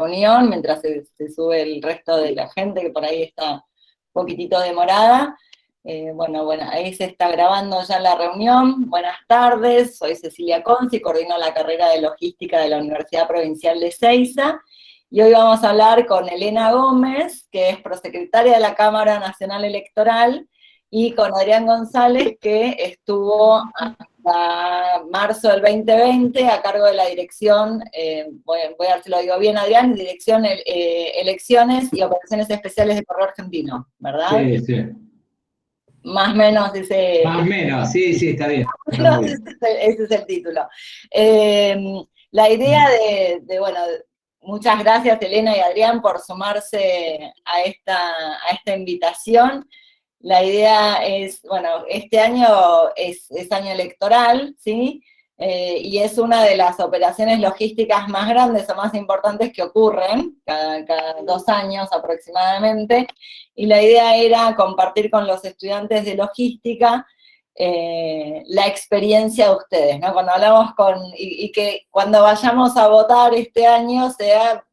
reunión, mientras se sube el resto de la gente, que por ahí está un poquitito demorada. Bueno, ahí se está grabando ya la reunión. Buenas tardes, soy Cecilia Conci, coordino la carrera de Logística de la Universidad Provincial de Ezeiza, y hoy vamos a hablar con Elena Gómez, que es prosecretaria de la Cámara Nacional Electoral, y con Adrián González, que estuvo hasta marzo del 2020 a cargo de la dirección, voy a ver si lo digo bien, Adrián, dirección Elecciones y Operaciones Especiales de Correo Argentino, ¿verdad? Sí, sí. Más o menos ese... Más o menos, sí, sí, está bien. Está No, muy bien. ese es el título. La idea bueno, muchas gracias Elena y Adrián por sumarse a esta invitación. La idea es, bueno, este año es año electoral, ¿sí? Y es una de las operaciones logísticas más grandes o más importantes que ocurren cada 2 años aproximadamente, y la idea era compartir con los estudiantes de logística la experiencia de ustedes, ¿no? Cuando hablamos y que cuando vayamos a votar este año sea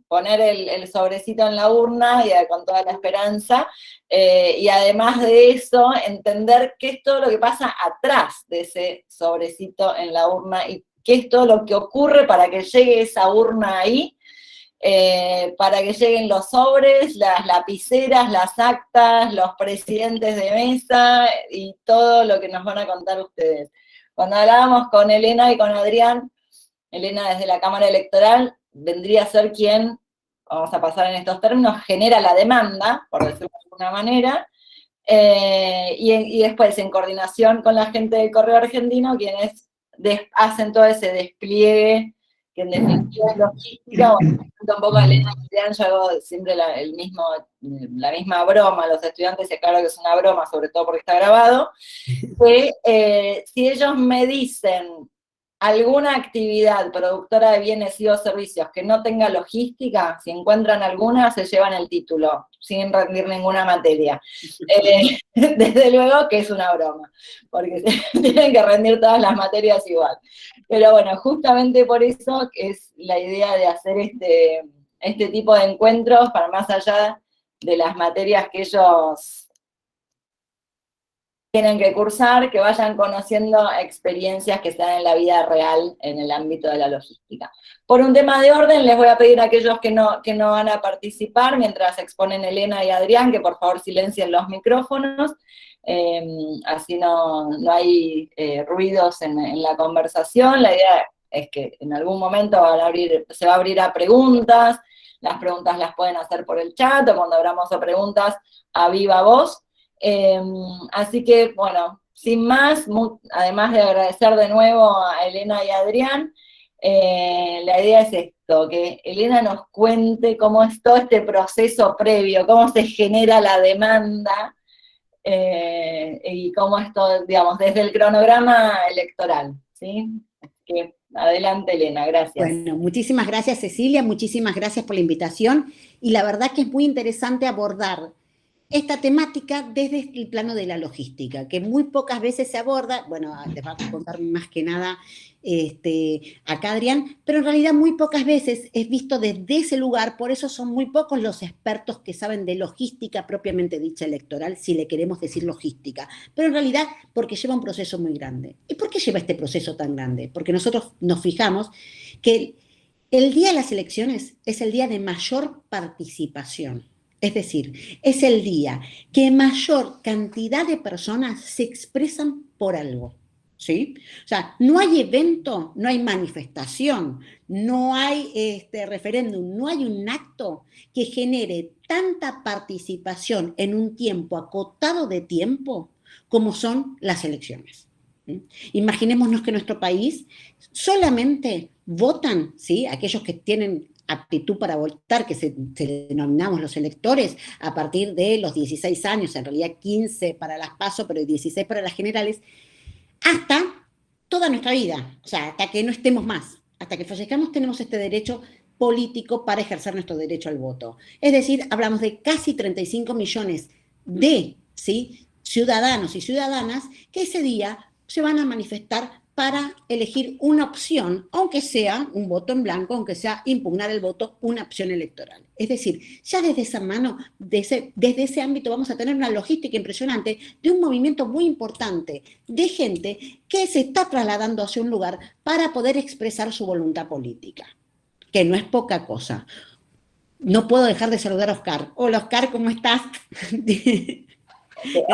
poner el sobrecito en la urna y con toda la esperanza, y además de eso, entender qué es todo lo que pasa atrás de ese sobrecito en la urna y qué es todo lo que ocurre para que llegue esa urna ahí, para que lleguen los sobres, las lapiceras, las actas, los presidentes de mesa y todo lo que nos van a contar ustedes. Cuando hablábamos con Elena y con Adrián, Elena desde la Cámara Electoral vendría a ser quien, vamos a pasar en estos términos, genera la demanda, por decirlo de alguna manera, y después en coordinación con la gente del Correo Argentino, quienes hacen todo ese despliegue, que en definitiva es logística. Bueno, un poco a Elena y Adrián, yo hago siempre la misma broma a los estudiantes, y claro que es una broma, sobre todo porque está grabado, que si ellos me dicen alguna actividad productora de bienes y o servicios que no tenga logística, si encuentran alguna, se llevan el título, sin rendir ninguna materia. Desde luego que es una broma, porque tienen que rendir todas las materias igual. Pero bueno, justamente por eso es la idea de hacer este tipo de encuentros, para más allá de las materias que ellos tienen que cursar, que vayan conociendo experiencias que se dan en la vida real en el ámbito de la logística. Por un tema de orden, les voy a pedir a aquellos que no van a participar, mientras exponen Elena y Adrián, que por favor silencien los micrófonos, así no hay ruidos en la conversación. La idea es que en algún momento se va a abrir a preguntas, las preguntas las pueden hacer por el chat, o cuando abramos a preguntas a viva voz. Así que, bueno, sin más, además de agradecer de nuevo a Elena y a Adrián, la idea es esto, que Elena nos cuente cómo es todo este proceso previo, cómo se genera la demanda, y cómo es todo, digamos, desde el cronograma electoral, ¿sí? Así que, adelante Elena, gracias. Bueno, muchísimas gracias Cecilia, muchísimas gracias por la invitación, y la verdad que es muy interesante abordar esta temática desde el plano de la logística, que muy pocas veces se aborda. Bueno, te va a contar más que nada acá Adrián, pero en realidad muy pocas veces es visto desde ese lugar, por eso son muy pocos los expertos que saben de logística propiamente dicha electoral, si le queremos decir logística, pero en realidad porque lleva un proceso muy grande. ¿Y por qué lleva este proceso tan grande? Porque nosotros nos fijamos que el día de las elecciones es el día de mayor participación. Es decir, es el día que mayor cantidad de personas se expresan por algo, ¿sí? O sea, no hay evento, no hay manifestación, no hay referéndum, no hay un acto que genere tanta participación en un tiempo acotado de tiempo como son las elecciones. ¿Sí? Imaginémonos que en nuestro país solamente votan, ¿sí?, aquellos que tienen aptitud para votar, que se denominamos los electores, a partir de los 16 años, en realidad 15 para las PASO, pero 16 para las generales, hasta toda nuestra vida, o sea, hasta que no estemos más, hasta que fallezcamos tenemos este derecho político para ejercer nuestro derecho al voto. Es decir, hablamos de casi 35 millones de, ¿sí?, ciudadanos y ciudadanas que ese día se van a manifestar para elegir una opción, aunque sea un voto en blanco, aunque sea impugnar el voto, una opción electoral. Es decir, ya desde esa mano, desde ese ámbito vamos a tener una logística impresionante de un movimiento muy importante de gente que se está trasladando hacia un lugar para poder expresar su voluntad política, que no es poca cosa. No puedo dejar de saludar a Oscar. Hola Oscar, ¿cómo estás?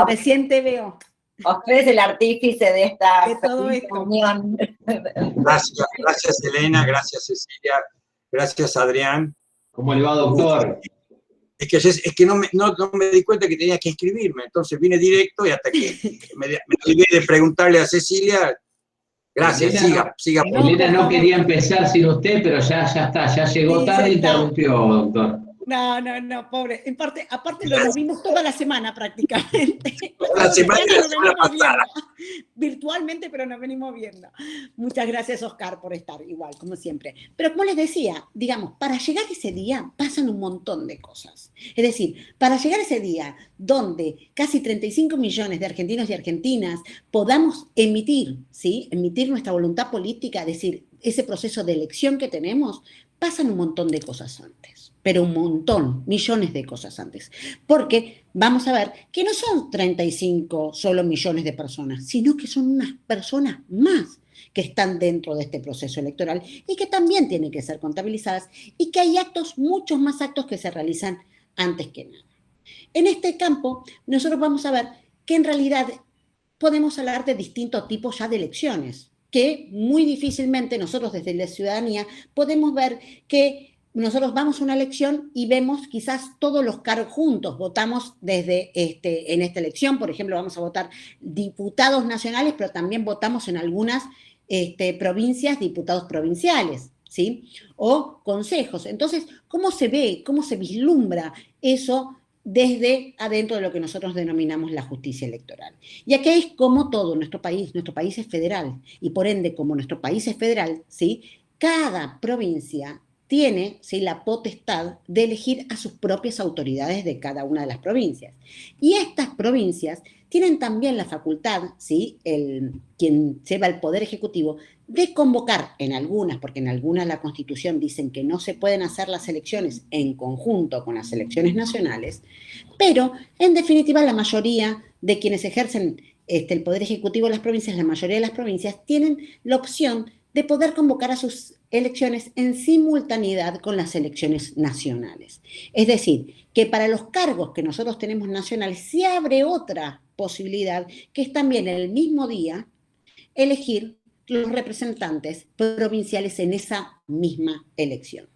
Recién te veo. Oscar es el artífice de esta De todo esto. unión. Gracias Elena, gracias Cecilia, gracias Adrián. ¿Cómo le va, doctor? Es que no me di cuenta que tenía que inscribirme, entonces vine directo y hasta que me olvidé de preguntarle a Cecilia. Gracias, Elena, siga. Elena no quería empezar sin usted, pero ya está, ya llegó Sí, tarde ya y está. interrumpió, doctor. No, pobre. Aparte lo vimos toda la semana prácticamente. La semana y la Nos semana venimos pasada. viendo. Virtualmente, pero nos venimos viendo. Muchas gracias, Oscar, por estar igual, como siempre. Pero como les decía, digamos, para llegar a ese día pasan un montón de cosas. Es decir, para llegar a ese día donde casi 35 millones de argentinos y argentinas podamos emitir, ¿sí? Emitir nuestra voluntad política, es decir, ese proceso de elección que tenemos, pasan un montón de cosas antes, pero un montón, millones de cosas antes. Porque vamos a ver que no son 35 solo millones de personas, sino que son unas personas más que están dentro de este proceso electoral y que también tienen que ser contabilizadas y que hay actos, muchos más actos que se realizan antes que nada. En este campo, nosotros vamos a ver que en realidad podemos hablar de distintos tipos ya de elecciones, que muy difícilmente nosotros desde la ciudadanía podemos ver que nosotros vamos a una elección y vemos quizás todos los cargos juntos, votamos desde en esta elección, por ejemplo, vamos a votar diputados nacionales, pero también votamos en algunas provincias diputados provinciales, ¿sí? O consejos. Entonces, ¿cómo se ve, cómo se vislumbra eso desde adentro de lo que nosotros denominamos la justicia electoral? Y aquí es como todo nuestro país es federal, y por ende, como nuestro país es federal, ¿sí? Cada provincia tiene, ¿sí?, la potestad de elegir a sus propias autoridades de cada una de las provincias. Y estas provincias tienen también la facultad, ¿sí?, quien lleva el Poder Ejecutivo, de convocar en algunas, porque en algunas la Constitución dicen que no se pueden hacer las elecciones en conjunto con las elecciones nacionales, pero en definitiva la mayoría de quienes ejercen el Poder Ejecutivo de las provincias, la mayoría de las provincias tienen la opción de poder convocar a sus elecciones en simultaneidad con las elecciones nacionales. Es decir, que para los cargos que nosotros tenemos nacionales se abre otra posibilidad, que es también en el mismo día elegir los representantes provinciales en esa misma elección.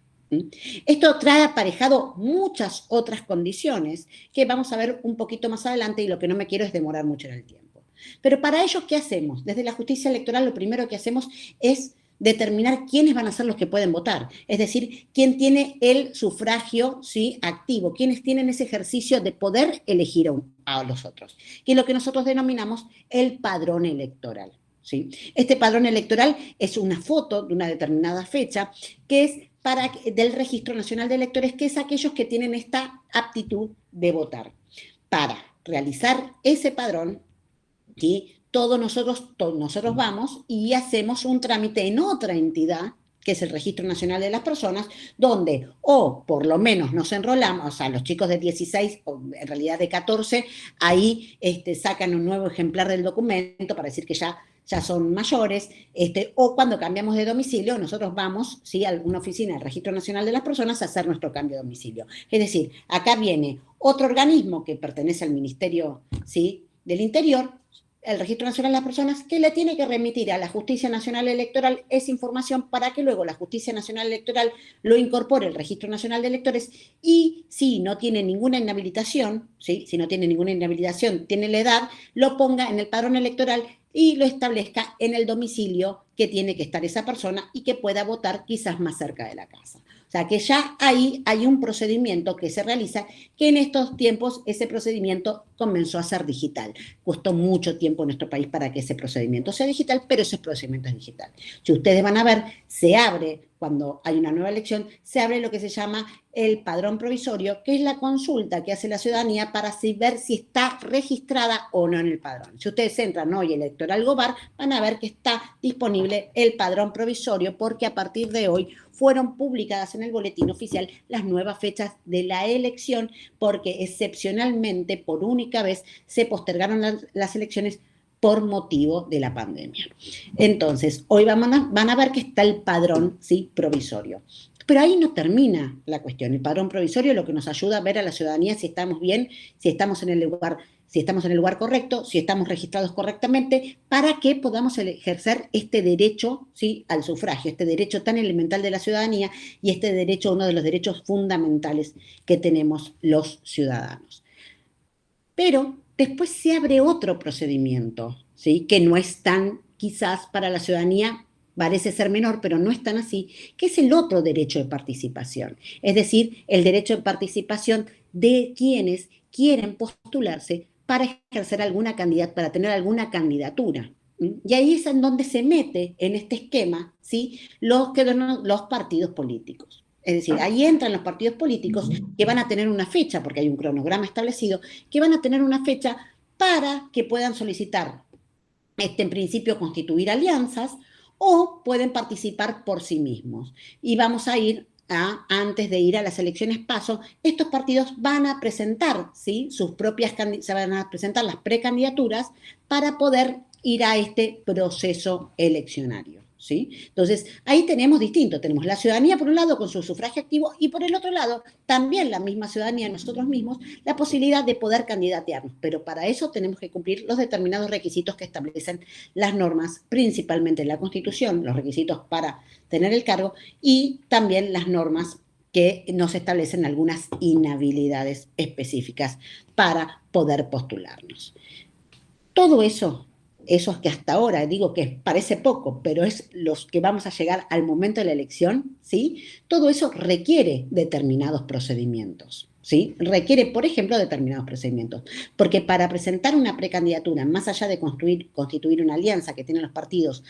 Esto trae aparejado muchas otras condiciones que vamos a ver un poquito más adelante, y lo que no me quiero es demorar mucho en el tiempo. Pero para ello, ¿qué hacemos? Desde la justicia electoral lo primero que hacemos es determinar quiénes van a ser los que pueden votar, es decir, quién tiene el sufragio, ¿sí?, activo, quiénes tienen ese ejercicio de poder elegir a los otros, que es lo que nosotros denominamos el padrón electoral, ¿sí? Este padrón electoral es una foto de una determinada fecha que es del Registro Nacional de Electores, que es aquellos que tienen esta aptitud de votar. Para realizar ese padrón, ¿sí?, todos nosotros vamos y hacemos un trámite en otra entidad, que es el Registro Nacional de las Personas, donde o por lo menos nos enrolamos, o sea, los chicos de 16, o en realidad de 14, ahí sacan un nuevo ejemplar del documento para decir que ya son mayores, o cuando cambiamos de domicilio, nosotros vamos, ¿sí?, a una oficina del Registro Nacional de las Personas a hacer nuestro cambio de domicilio. Es decir, acá viene otro organismo que pertenece al Ministerio, ¿sí?, del Interior, el Registro Nacional de las Personas, que le tiene que remitir a la Justicia Nacional Electoral esa información para que luego la Justicia Nacional Electoral lo incorpore al Registro Nacional de Electores, y si no tiene ninguna inhabilitación, ¿sí?, si no tiene ninguna inhabilitación, tiene la edad, lo ponga en el padrón electoral y lo establezca en el domicilio que tiene que estar esa persona y que pueda votar quizás más cerca de la casa. O sea, que ya ahí hay un procedimiento que se realiza, que en estos tiempos ese procedimiento comenzó a ser digital. Costó mucho tiempo en nuestro país para que ese procedimiento sea digital, pero ese procedimiento es digital. Si ustedes van a ver, se abre, cuando hay una nueva elección, se abre lo que se llama el padrón provisorio, que es la consulta que hace la ciudadanía para ver si está registrada o no en el padrón. Si ustedes entran hoy en Electoral Gobar, van a ver que está disponible el padrón provisorio, porque a partir de hoy fueron publicadas en el boletín oficial las nuevas fechas de la elección, porque excepcionalmente, por única vez, se postergaron las elecciones por motivo de la pandemia. Entonces, hoy van a ver que está el padrón, ¿sí?, provisorio. Pero ahí no termina la cuestión. El padrón provisorio lo que nos ayuda a ver a la ciudadanía si estamos bien, si estamos en el lugar correcto, si estamos registrados correctamente, para que podamos ejercer este derecho, ¿sí?, al sufragio, este derecho tan elemental de la ciudadanía y este derecho, uno de los derechos fundamentales que tenemos los ciudadanos. Pero después se abre otro procedimiento, ¿sí?, que no es tan, quizás para la ciudadanía parece ser menor, pero no es tan así, que es el otro derecho de participación. Es decir, el derecho de participación de quienes quieren postularse para ejercer alguna candidatura, para tener alguna candidatura. Y ahí es en donde se mete en este esquema, ¿sí?, los partidos políticos. Es decir, ahí entran los partidos políticos que van a tener una fecha, porque hay un cronograma establecido, que van a tener una fecha para que puedan solicitar, en principio, constituir alianzas, o pueden participar por sí mismos. Y vamos a ir antes de ir a las elecciones PASO, estos partidos van a presentar, ¿sí?, se van a presentar las precandidaturas para poder ir a este proceso eleccionario, ¿sí? Entonces, ahí tenemos la ciudadanía por un lado con su sufragio activo y por el otro lado también la misma ciudadanía, nosotros mismos, la posibilidad de poder candidatearnos, pero para eso tenemos que cumplir los determinados requisitos que establecen las normas, principalmente la Constitución, los requisitos para tener el cargo y también las normas que nos establecen algunas inhabilidades específicas para poder postularnos. Todo eso que hasta ahora digo que parece poco, pero es los que vamos a llegar al momento de la elección, ¿sí? Todo eso requiere determinados procedimientos, ¿sí? Requiere, por ejemplo, determinados procedimientos. Porque para presentar una precandidatura, más allá de constituir una alianza que tienen los partidos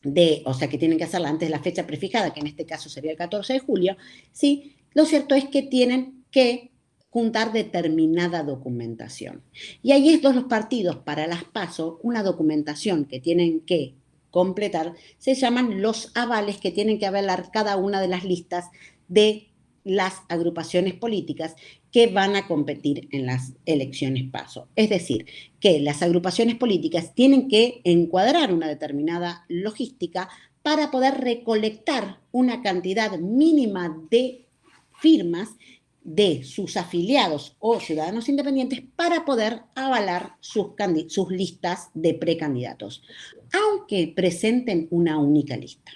que tienen que hacerla antes de la fecha prefijada, que en este caso sería el 14 de julio, ¿sí? Lo cierto es que tienen que juntar determinada documentación. Y ahí es los partidos para las PASO, una documentación que tienen que completar, se llaman los avales que tienen que avalar cada una de las listas de las agrupaciones políticas que van a competir en las elecciones PASO. Es decir, que las agrupaciones políticas tienen que encuadrar una determinada logística para poder recolectar una cantidad mínima de firmas de sus afiliados o ciudadanos independientes para poder avalar sus listas de precandidatos, aunque presenten una única lista.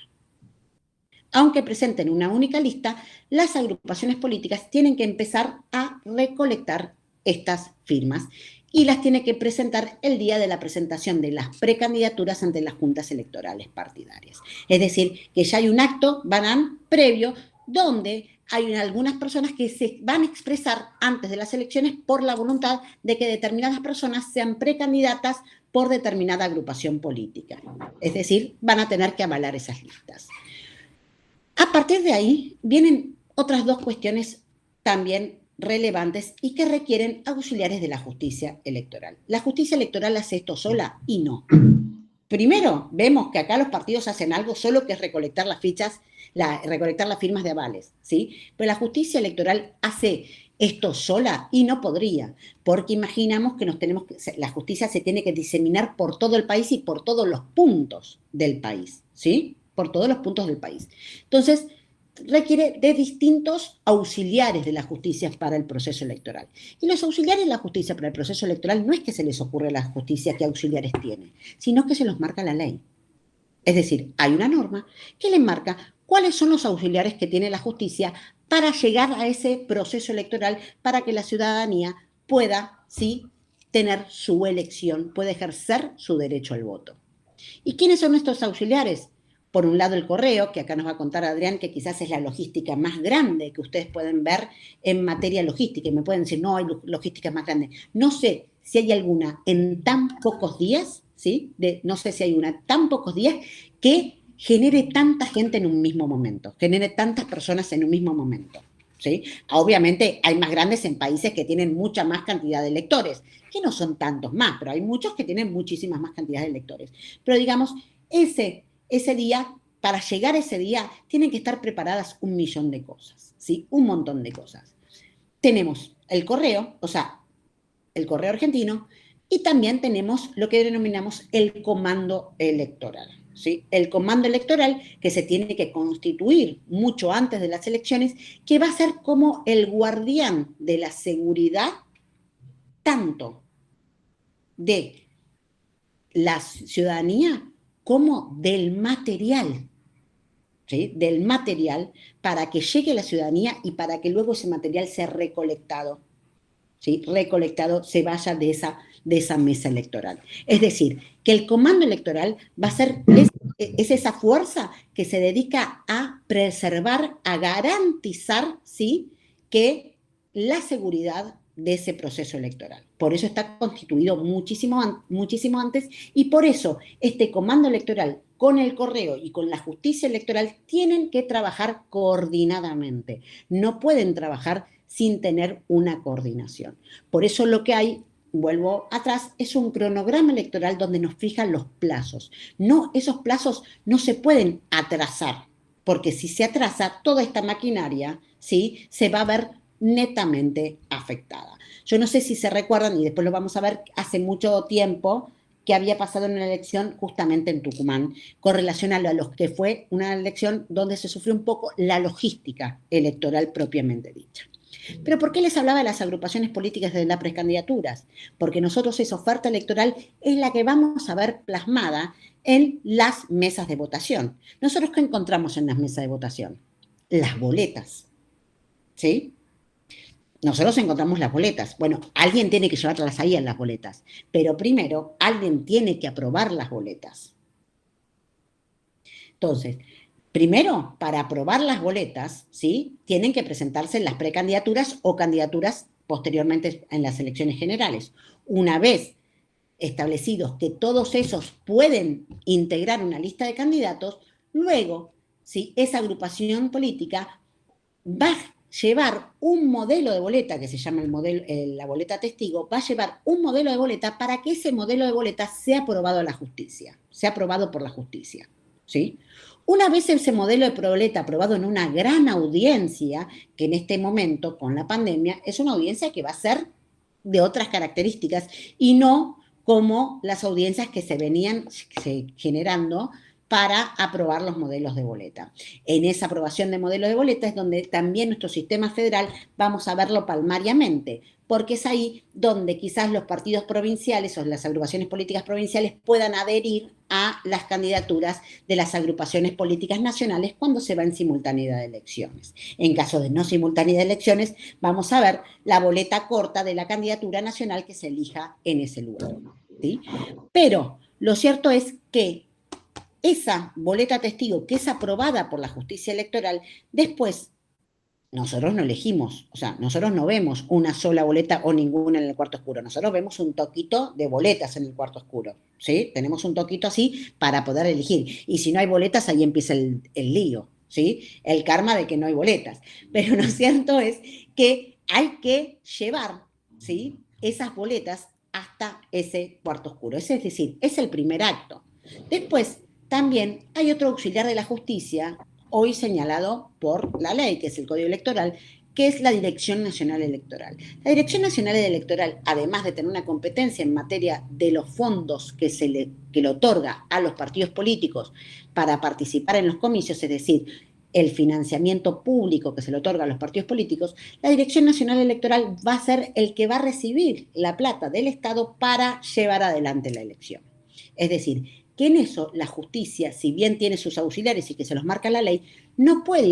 Aunque presenten una única lista, las agrupaciones políticas tienen que empezar a recolectar estas firmas y las tiene que presentar el día de la presentación de las precandidaturas ante las juntas electorales partidarias. Es decir, que ya hay un acto banán previo donde hay algunas personas que se van a expresar antes de las elecciones por la voluntad de que determinadas personas sean precandidatas por determinada agrupación política. Es decir, van a tener que avalar esas listas. A partir de ahí vienen otras dos cuestiones también relevantes y que requieren auxiliares de la justicia electoral. ¿La justicia electoral hace esto sola? Y no. Primero, vemos que acá los partidos hacen algo solo que es recolectar las fichas, recolectar las firmas de avales, ¿sí? Pero la justicia electoral hace esto sola y no podría, porque imaginamos que la justicia se tiene que diseminar por todo el país y por todos los puntos del país, ¿sí? Por todos los puntos del país. Entonces, requiere de distintos auxiliares de la justicia para el proceso electoral. Y los auxiliares de la justicia para el proceso electoral no es que se les ocurre a la justicia qué auxiliares tiene, sino que se los marca la ley. Es decir, hay una norma que les marca cuáles son los auxiliares que tiene la justicia para llegar a ese proceso electoral para que la ciudadanía pueda, sí, tener su elección, pueda ejercer su derecho al voto. ¿Y quiénes son nuestros auxiliares? Por un lado el correo, que acá nos va a contar Adrián, que quizás es la logística más grande que ustedes pueden ver en materia logística, y me pueden decir, no, hay logística más grande. No sé si hay alguna en tan pocos días, ¿sí? No sé si hay una tan pocos días que genere tanta gente en un mismo momento, genere tantas personas en un mismo momento, ¿sí? Obviamente hay más grandes en países que tienen mucha más cantidad de lectores, que no son tantos más, pero hay muchos que tienen muchísimas más cantidades de lectores. Pero digamos, ese día, para llegar a ese día, tienen que estar preparadas 1.000.000 de cosas, ¿sí? Un montón de cosas. Tenemos el correo, o sea, el correo argentino, y también tenemos lo que denominamos el comando electoral, ¿sí? El comando electoral que se tiene que constituir mucho antes de las elecciones, que va a ser como el guardián de la seguridad tanto de la ciudadanía como del material, ¿sí? Del material para que llegue a la ciudadanía y para que luego ese material sea recolectado, ¿sí? Recolectado, se vaya de esa mesa electoral. Es decir, que el comando electoral va a ser, es esa fuerza que se dedica a preservar, a garantizar, ¿sí? Que la seguridad de ese proceso electoral. Por eso está constituido muchísimo antes, y por eso este comando electoral con el correo y con la justicia electoral tienen que trabajar coordinadamente. No pueden trabajar sin tener una coordinación. Por eso lo que hay, vuelvo atrás, es un cronograma electoral donde nos fijan los plazos. No, esos plazos no se pueden atrasar, porque si se atrasa, toda esta maquinaria, ¿sí?, se va a ver netamente afectada. Yo no sé si se recuerdan, y después lo vamos a ver, hace mucho tiempo que había pasado en una elección justamente en Tucumán, con relación a lo que fue una elección donde se sufrió un poco la logística electoral propiamente dicha. ¿Pero por qué les hablaba de las agrupaciones políticas de las precandidaturas? Porque nosotros esa oferta electoral es la que vamos a ver plasmada en las mesas de votación. ¿Nosotros qué encontramos en las mesas de votación? Las boletas, ¿sí? Nosotros encontramos las boletas. Bueno, alguien tiene que llevarlas ahí en las boletas, pero primero alguien tiene que aprobar las boletas. Entonces, primero, para aprobar las boletas, ¿sí?, tienen que presentarse las precandidaturas o candidaturas posteriormente en las elecciones generales. Una vez establecidos que todos esos pueden integrar una lista de candidatos, luego, ¿sí?, esa agrupación política va a llevar un modelo de boleta, que se llama la boleta testigo, va a llevar un modelo de boleta para que ese modelo de boleta sea aprobado a la justicia, sea aprobado por la justicia, ¿sí? Una vez ese modelo de boleta aprobado en una gran audiencia, que en este momento, con la pandemia, es una audiencia que va a ser de otras características y no como las audiencias que se venían generando para aprobar los modelos de boleta. En esa aprobación de modelos de boleta es donde también nuestro sistema federal vamos a verlo palmariamente, porque es ahí donde quizás los partidos provinciales o las agrupaciones políticas provinciales puedan adherir a las candidaturas de las agrupaciones políticas nacionales cuando se va en simultaneidad de elecciones. En caso de no simultaneidad de elecciones, vamos a ver la boleta corta de la candidatura nacional que se elija en ese lugar, ¿sí? Pero lo cierto es que esa boleta testigo que es aprobada por la justicia electoral, después nosotros no elegimos, o sea, nosotros no vemos una sola boleta o ninguna en el cuarto oscuro, nosotros vemos un toquito de boletas en el cuarto oscuro, ¿sí? Tenemos un toquito así para poder elegir, y si no hay boletas, ahí empieza el lío, ¿sí? El karma de que no hay boletas, pero lo cierto es que hay que llevar, ¿sí?, esas boletas hasta ese cuarto oscuro, es decir, es el primer acto. Después, también hay otro auxiliar de la justicia, hoy señalado por la ley, que es el Código Electoral, que es la Dirección Nacional Electoral. La Dirección Nacional Electoral, además de tener una competencia en materia de los fondos que le otorga a los partidos políticos para participar en los comicios, es decir, el financiamiento público que se le otorga a los partidos políticos, la Dirección Nacional Electoral va a ser el que va a recibir la plata del Estado para llevar adelante la elección. Es decir, que en eso la justicia, si bien tiene sus auxiliares y que se los marca la ley, no puede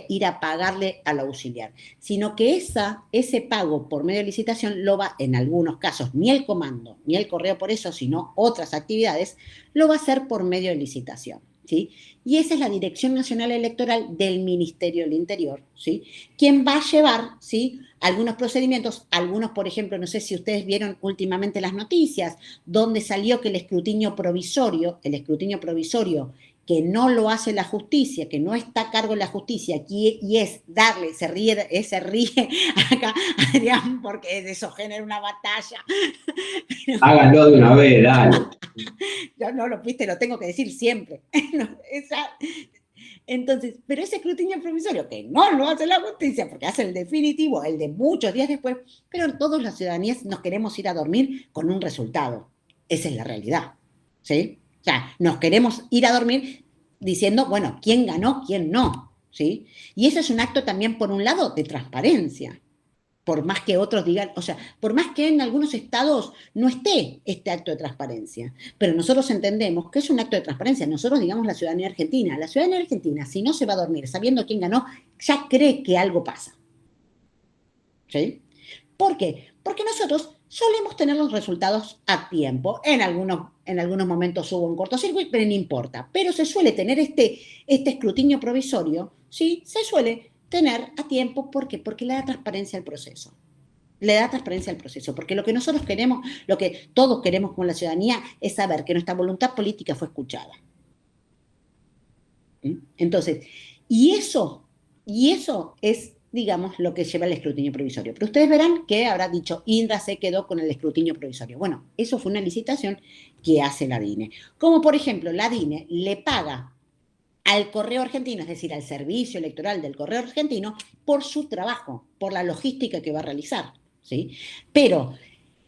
ir a pagarle al auxiliar, sino que ese pago por medio de licitación lo va, en algunos casos, ni el comando, ni el correo por eso, sino otras actividades, lo va a hacer por medio de licitación, ¿sí? Y esa es la Dirección Nacional Electoral del Ministerio del Interior, ¿sí? Quien va a llevar, ¿sí?, algunos procedimientos, algunos, por ejemplo, no sé si ustedes vieron últimamente las noticias, donde salió que el escrutinio provisorio que no lo hace la justicia, que no está a cargo de la justicia, y es darle, se ríe acá Adrián, porque eso genera una batalla. Háganlo de una vez, dale. Yo no lo viste, lo tengo que decir siempre. Entonces, pero ese escrutinio provisorio, que no lo hace la justicia, porque hace el definitivo, el de muchos días después, pero todos las ciudadanías nos queremos ir a dormir con un resultado. Esa es la realidad, ¿sí? O sea, nos queremos ir a dormir diciendo, bueno, quién ganó, quién no, ¿sí? Y eso es un acto también, por un lado, de transparencia. Por más que otros digan, o sea, por más que en algunos estados no esté este acto de transparencia, pero nosotros entendemos que es un acto de transparencia. Nosotros, digamos, la ciudadanía argentina, si no se va a dormir sabiendo quién ganó, ya cree que algo pasa. ¿Sí? ¿Por qué? Porque nosotros solemos tener los resultados a tiempo. En algunos momentos hubo un cortocircuito, pero no importa. Pero se suele tener este escrutinio provisorio, ¿sí? Se suele tener a tiempo, ¿por qué? Porque le da transparencia al proceso. Le da transparencia al proceso, porque lo que nosotros queremos, lo que todos queremos con la ciudadanía, es saber que nuestra voluntad política fue escuchada. ¿Sí? Entonces, y eso es, digamos, lo que lleva el escrutinio provisorio. Pero ustedes verán que habrá dicho, Indra se quedó con el escrutinio provisorio. Bueno, eso fue una licitación que hace la DINE. Como, por ejemplo, la DINE le paga al Correo Argentino, es decir, al servicio electoral del Correo Argentino, por su trabajo, por la logística que va a realizar, ¿sí? Pero,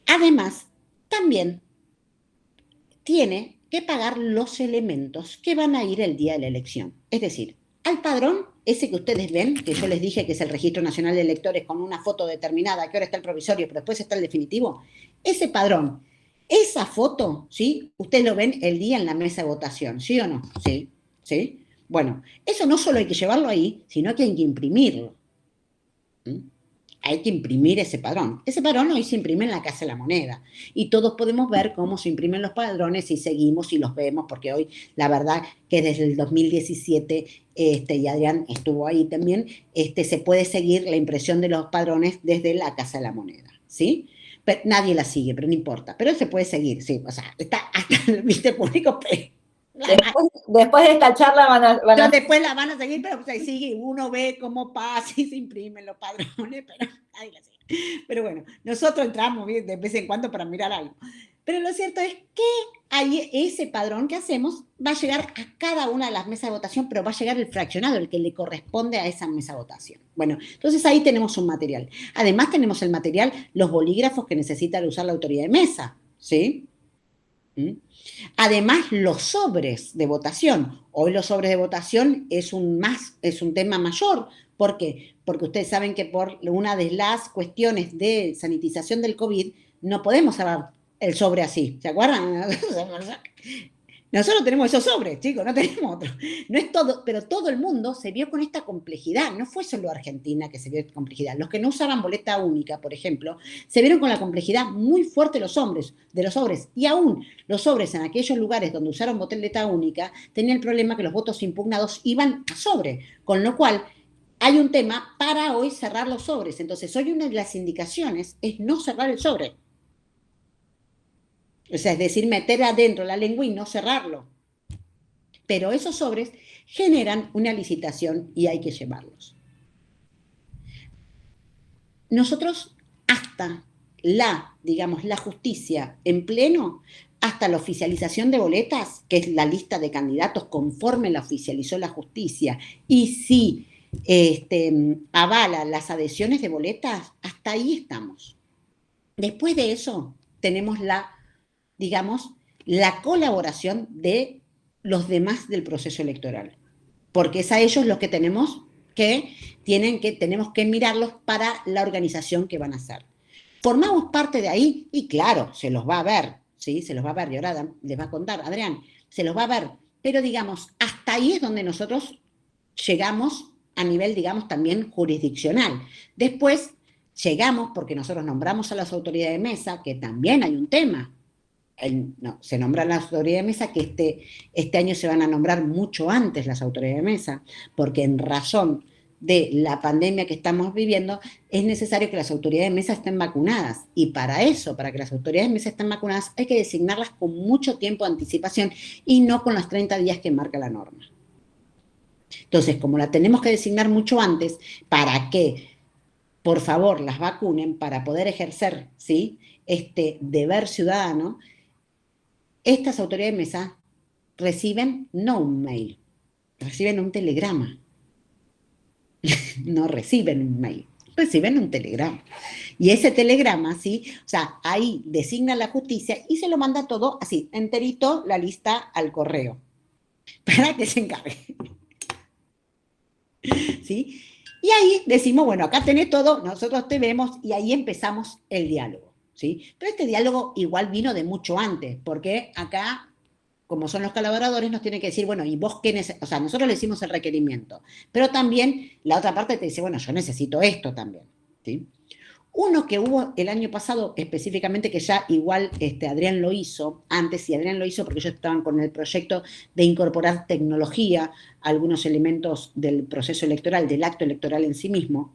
además, también tiene que pagar los elementos que van a ir el día de la elección. Es decir, al padrón, ese que ustedes ven, que yo les dije que es el Registro Nacional de Electores con una foto determinada, que ahora está el provisorio, pero después está el definitivo, ese padrón, esa foto, ¿sí? Ustedes lo ven el día en la mesa de votación, ¿sí o no? Sí, ¿sí? Bueno, eso no solo hay que llevarlo ahí, sino que hay que imprimirlo. ¿Mm? Hay que imprimir ese padrón. Ese padrón hoy se imprime en la Casa de la Moneda. Y todos podemos ver cómo se imprimen los padrones y seguimos y los vemos, porque hoy, la verdad, que desde el 2017, y Adrián estuvo ahí también, se puede seguir la impresión de los padrones desde la Casa de la Moneda, ¿sí? Pero nadie la sigue, pero no importa. Pero se puede seguir, sí. O sea, está hasta el viste público, pero... Después de esta charla después la van a seguir, pero pues ahí sigue, uno ve cómo pasa y se imprimen los padrones, pero nadie la sigue. Pero bueno, nosotros entramos de vez en cuando para mirar algo. Pero lo cierto es que ahí ese padrón que hacemos va a llegar a cada una de las mesas de votación, pero va a llegar el fraccionado, el que le corresponde a esa mesa de votación. Bueno, entonces ahí tenemos un material. Además tenemos el material, los bolígrafos que necesita usar la autoridad de mesa, ¿sí? Además, los sobres de votación. Hoy los sobres de votación es un tema mayor. ¿Por qué? Porque ustedes saben que por una de las cuestiones de sanitización del COVID no podemos cerrar el sobre así. ¿Se acuerdan? Nosotros tenemos esos sobres, chicos, no tenemos otros. No es todo, pero todo el mundo se vio con esta complejidad. No fue solo Argentina que se vio con complejidad. Los que no usaban boleta única, por ejemplo, se vieron con la complejidad muy fuerte de los sobres. Y aún los sobres en aquellos lugares donde usaron boleta única tenían el problema que los votos impugnados iban a sobre. Con lo cual, hay un tema para hoy cerrar los sobres. Entonces, hoy una de las indicaciones es no cerrar el sobre. O sea, es decir, meter adentro la lengua y no cerrarlo. Pero esos sobres generan una licitación y hay que llevarlos. Nosotros hasta la justicia en pleno, hasta la oficialización de boletas, que es la lista de candidatos conforme la oficializó la justicia, y si avala las adhesiones de boletas, hasta ahí estamos. Después de eso, tenemos la colaboración de los demás del proceso electoral, porque es a ellos los que tenemos que mirarlos para la organización que van a hacer. Formamos parte de ahí y claro, se los va a ver, ¿sí? Se los va a ver, y ahora les va a contar, Adrián, se los va a ver, pero digamos, hasta ahí es donde nosotros llegamos a nivel, digamos, también jurisdiccional. Después llegamos, porque nosotros nombramos a las autoridades de mesa, que también hay un tema. No, se nombran las autoridades de mesa, que este año se van a nombrar mucho antes las autoridades de mesa, porque en razón de la pandemia que estamos viviendo, es necesario que las autoridades de mesa estén vacunadas. Y para eso, para que las autoridades de mesa estén vacunadas, hay que designarlas con mucho tiempo de anticipación y no con los 30 días que marca la norma. Entonces, como la tenemos que designar mucho antes, para que, por favor, las vacunen, para poder ejercer, ¿sí?, este deber ciudadano, estas autoridades de mesa reciben no un mail, reciben un telegrama. No reciben un mail, reciben un telegrama. Y ese telegrama, ¿sí? O sea, ahí designa la justicia y se lo manda todo así, enterito, la lista al correo, para que se encargue. ¿Sí? Y ahí decimos, bueno, acá tenés todo, nosotros te vemos, y ahí empezamos el diálogo, ¿sí? Pero este diálogo igual vino de mucho antes, porque acá, como son los colaboradores, nos tienen que decir, bueno, ¿y vos qué necesitas? O sea, nosotros le hicimos el requerimiento, pero también la otra parte te dice, bueno, yo necesito esto también, ¿sí? Uno que hubo el año pasado específicamente, que ya igual Adrián lo hizo antes, y Adrián lo hizo porque ellos estaban con el proyecto de incorporar tecnología a algunos elementos del proceso electoral, del acto electoral en sí mismo,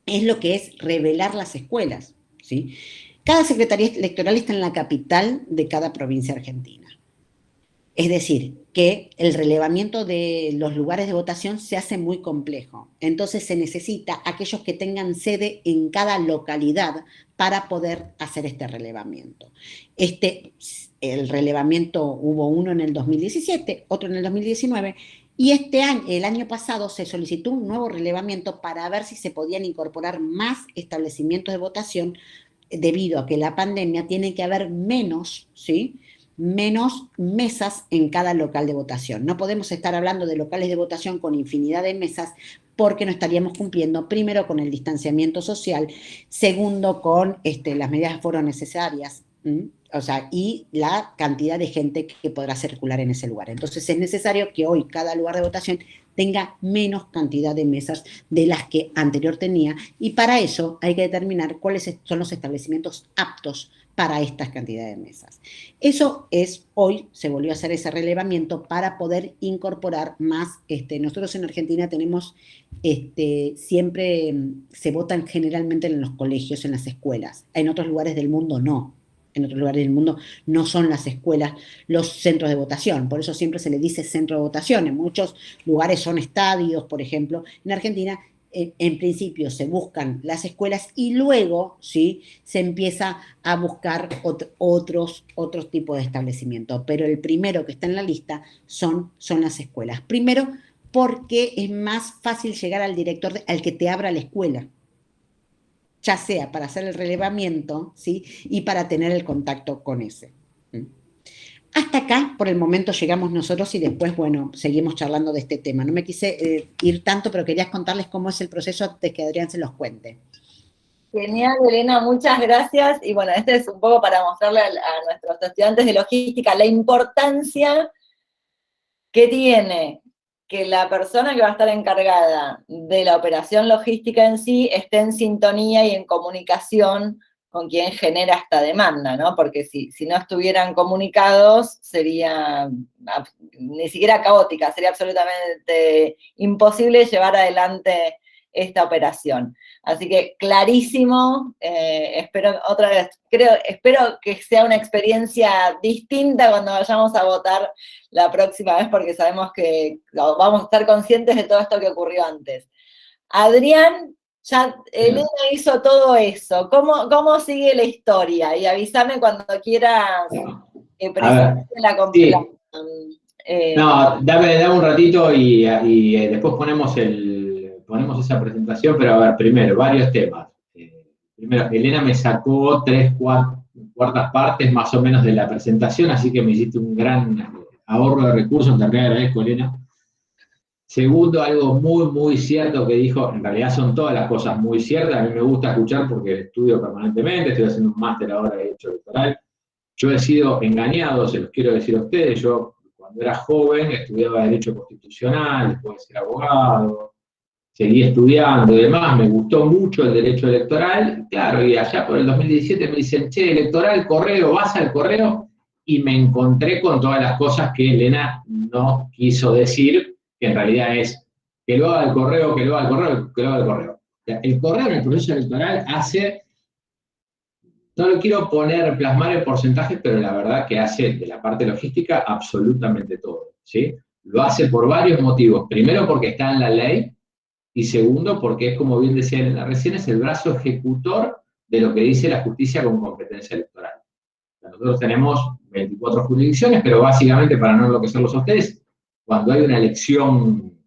es lo que es revelar las escuelas, ¿sí? Cada secretaría electoral está en la capital de cada provincia argentina. Es decir, que el relevamiento de los lugares de votación se hace muy complejo. Entonces se necesita aquellos que tengan sede en cada localidad para poder hacer este relevamiento. El relevamiento hubo uno en el 2017, otro en el 2019, y el año pasado se solicitó un nuevo relevamiento para ver si se podían incorporar más establecimientos de votación, debido a que la pandemia tiene que haber menos, ¿sí?, menos mesas en cada local de votación. No podemos estar hablando de locales de votación con infinidad de mesas, porque no estaríamos cumpliendo, primero, con el distanciamiento social, segundo, con las medidas de aforo necesarias, o sea, y la cantidad de gente que podrá circular en ese lugar. Entonces es necesario que hoy cada lugar de votación tenga menos cantidad de mesas de las que anterior tenía, y para eso hay que determinar cuáles son los establecimientos aptos para estas cantidades de mesas. Eso hoy se volvió a hacer ese relevamiento para poder incorporar más. Nosotros en Argentina tenemos, siempre se votan generalmente en los colegios, en las escuelas. En otros lugares del mundo no. En otros lugares del mundo no son las escuelas los centros de votación, por eso siempre se le dice centro de votación. En muchos lugares son estadios, por ejemplo. En Argentina, en principio se buscan las escuelas y luego, ¿sí?, se empieza a buscar otros tipos de establecimiento, pero el primero que está en la lista son las escuelas. Primero, porque es más fácil llegar al director, al que te abra la escuela, ya sea para hacer el relevamiento, ¿sí?, y para tener el contacto con ese. Hasta acá, por el momento, llegamos nosotros, y después, bueno, seguimos charlando de este tema. No me quise ir tanto, pero quería contarles cómo es el proceso antes que Adrián se los cuente. Genial, Elena, muchas gracias. Y bueno, este es un poco para mostrarle a nuestros estudiantes de logística la importancia que tiene que la persona que va a estar encargada de la operación logística en sí esté en sintonía y en comunicación con quien genera esta demanda, ¿no? Porque si no estuvieran comunicados, sería ni siquiera caótica, sería absolutamente imposible llevar adelante esta operación. Así que clarísimo, espero que sea una experiencia distinta cuando vayamos a votar la próxima vez, porque sabemos que vamos a estar conscientes de todo esto que ocurrió antes. Adrián, ya Elena hizo todo eso. ¿Cómo sigue la historia? Y avísame cuando quieras presentar la completa. Sí. No, dame un ratito y después ponemos esa presentación, pero a ver, primero, varios temas. Primero, Elena me sacó 3/4 partes más o menos de la presentación, así que me hiciste un gran ahorro de recursos, te agradezco, Elena. Segundo, algo muy, muy cierto que dijo, en realidad son todas las cosas muy ciertas, a mí me gusta escuchar porque estudio permanentemente, estoy haciendo un máster ahora de Derecho Electoral, Yo he sido engañado, se los quiero decir a ustedes, yo cuando era joven estudiaba Derecho Constitucional, después de ser abogado, seguí estudiando y demás, me gustó mucho el derecho electoral, claro, y allá por el 2017 me dicen, che, electoral, correo, vas al correo, y me encontré con todas las cosas que Elena no quiso decir, que en realidad es que lo haga el correo, que lo haga el correo, que lo haga el correo. O sea, el correo en el proceso electoral hace, no lo quiero plasmar en porcentajes, pero la verdad que hace de la parte logística absolutamente todo, ¿sí? Lo hace por varios motivos. Primero porque está en la ley, y segundo porque es, como bien decía Elena recién, es el brazo ejecutor de lo que dice la justicia con competencia electoral. Nosotros tenemos 24 jurisdicciones, pero básicamente, para no enloquecerlos a ustedes, cuando hay una elección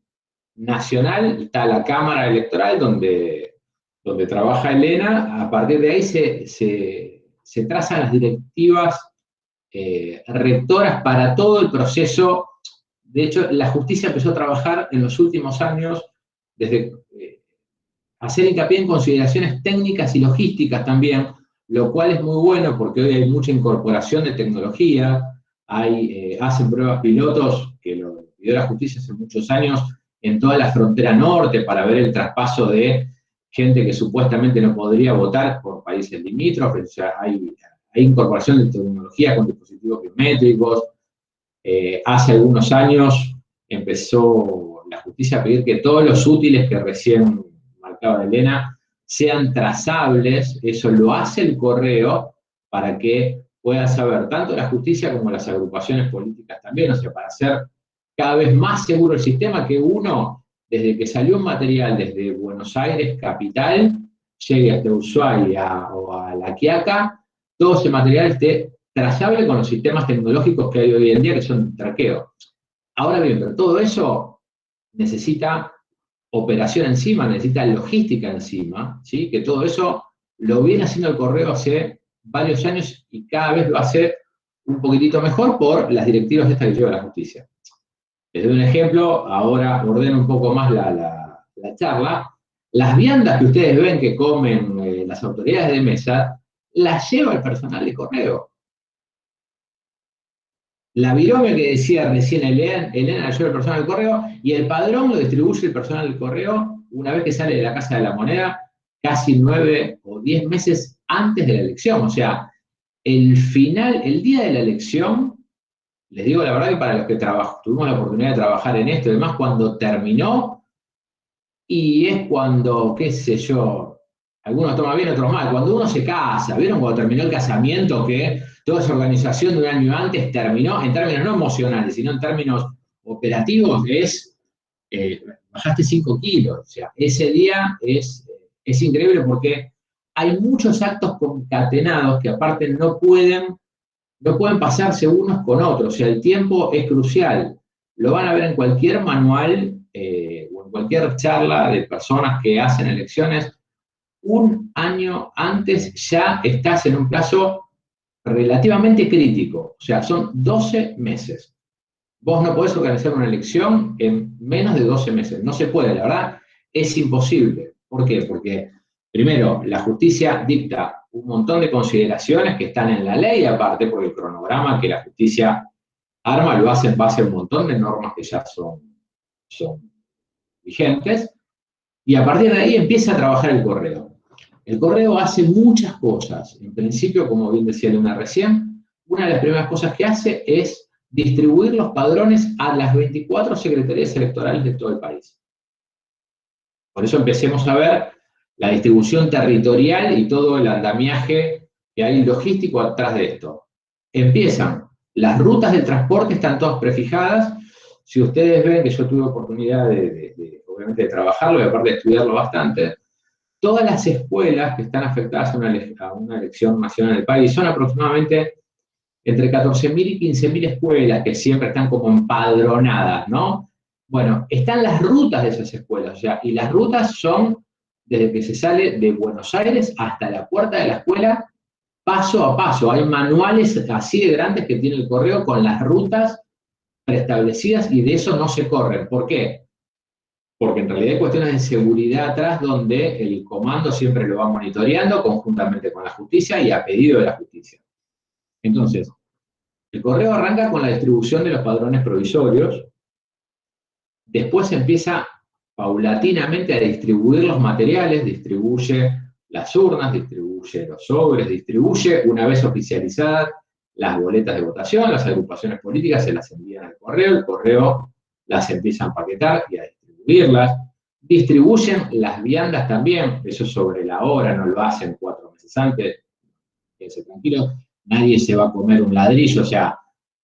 nacional, está la Cámara Electoral donde trabaja Elena, a partir de ahí se trazan las directivas rectoras para todo el proceso. De hecho, la justicia empezó a trabajar en los últimos años desde hacer hincapié en consideraciones técnicas y logísticas también, lo cual es muy bueno porque hoy hay mucha incorporación de tecnología, hacen pruebas pilotos, que lo pidió la justicia hace muchos años, en toda la frontera norte para ver el traspaso de gente que supuestamente no podría votar por países limítrofes, o sea, hay incorporación de tecnología con dispositivos biométricos. Hace algunos años empezó la justicia a pedir que todos los útiles que recién marcaba Elena sean trazables, eso lo hace el correo para que pueda saber tanto la justicia como las agrupaciones políticas también, o sea, para hacer cada vez más seguro el sistema, que uno, desde que salió un material desde Buenos Aires, capital, llegue hasta Ushuaia o a La Quiaca, todo ese material esté trazable con los sistemas tecnológicos que hay hoy en día, que son traqueo. Ahora bien, pero todo eso necesita operación encima, necesita logística encima, ¿sí? Que todo eso lo viene haciendo el correo hace varios años y cada vez lo hace un poquitito mejor por las directivas estas que lleva la justicia. Les doy un ejemplo, ahora ordeno un poco más la charla. Las viandas que ustedes ven que comen las autoridades de mesa, las lleva el personal de correo. La virome que decía recién Elena la lleva el personal del correo, y el padrón lo distribuye el personal del correo una vez que sale de la Casa de la Moneda, casi 9 o 10 meses antes de la elección. O sea, el día de la elección, les digo la verdad que para los que tuvimos la oportunidad de trabajar en esto, además cuando terminó, y es cuando, qué sé yo, algunos toman bien, otros mal, cuando uno se casa, ¿vieron cuando terminó el casamiento que toda esa organización de un año antes terminó, en términos no emocionales, sino en términos operativos, bajaste 5 kilos, o sea, ese día es increíble porque hay muchos actos concatenados que aparte no pueden pasarse unos con otros, o sea, el tiempo es crucial. Lo van a ver en cualquier manual o en cualquier charla de personas que hacen elecciones. Un año antes ya estás en un plazo relativamente crítico, o sea, son 12 meses. Vos no podés organizar una elección en menos de 12 meses, no se puede, la verdad, es imposible. ¿Por qué? Porque, primero, la justicia dicta un montón de consideraciones que están en la ley, aparte porque el cronograma que la justicia arma lo hace en base a un montón de normas que ya son vigentes, y a partir de ahí empieza a trabajar el correo. El correo hace muchas cosas. En principio, como bien decía Elena recién, una de las primeras cosas que hace es distribuir los padrones a las 24 secretarías electorales de todo el país. Por eso empecemos a ver la distribución territorial y todo el andamiaje que hay logístico atrás de esto. Empiezan, las rutas de transporte están todas prefijadas. Si ustedes ven que yo tuve oportunidad obviamente de trabajarlo y aparte de estudiarlo bastante, todas las escuelas que están afectadas a una elección nacional del país son aproximadamente entre 14.000 y 15.000 escuelas que siempre están como empadronadas, ¿no? Bueno, están las rutas de esas escuelas, o sea, y las rutas son desde que se sale de Buenos Aires hasta la puerta de la escuela, paso a paso. Hay manuales así de grandes que tiene el correo con las rutas preestablecidas y de eso no se corren. ¿Por qué? Porque en realidad hay cuestiones de seguridad atrás donde el comando siempre lo va monitoreando conjuntamente con la justicia y a pedido de la justicia. Entonces, el correo arranca con la distribución de los padrones provisorios, después empieza paulatinamente a distribuir los materiales, distribuye las urnas, distribuye los sobres, distribuye, una vez oficializadas, las boletas de votación, las agrupaciones políticas se las envían al correo, el correo las empieza a empaquetar y a distribuirlas, distribuyen las viandas también, eso sobre la hora, no lo hacen 4 meses antes, quédense tranquilos, nadie se va a comer un ladrillo, o sea,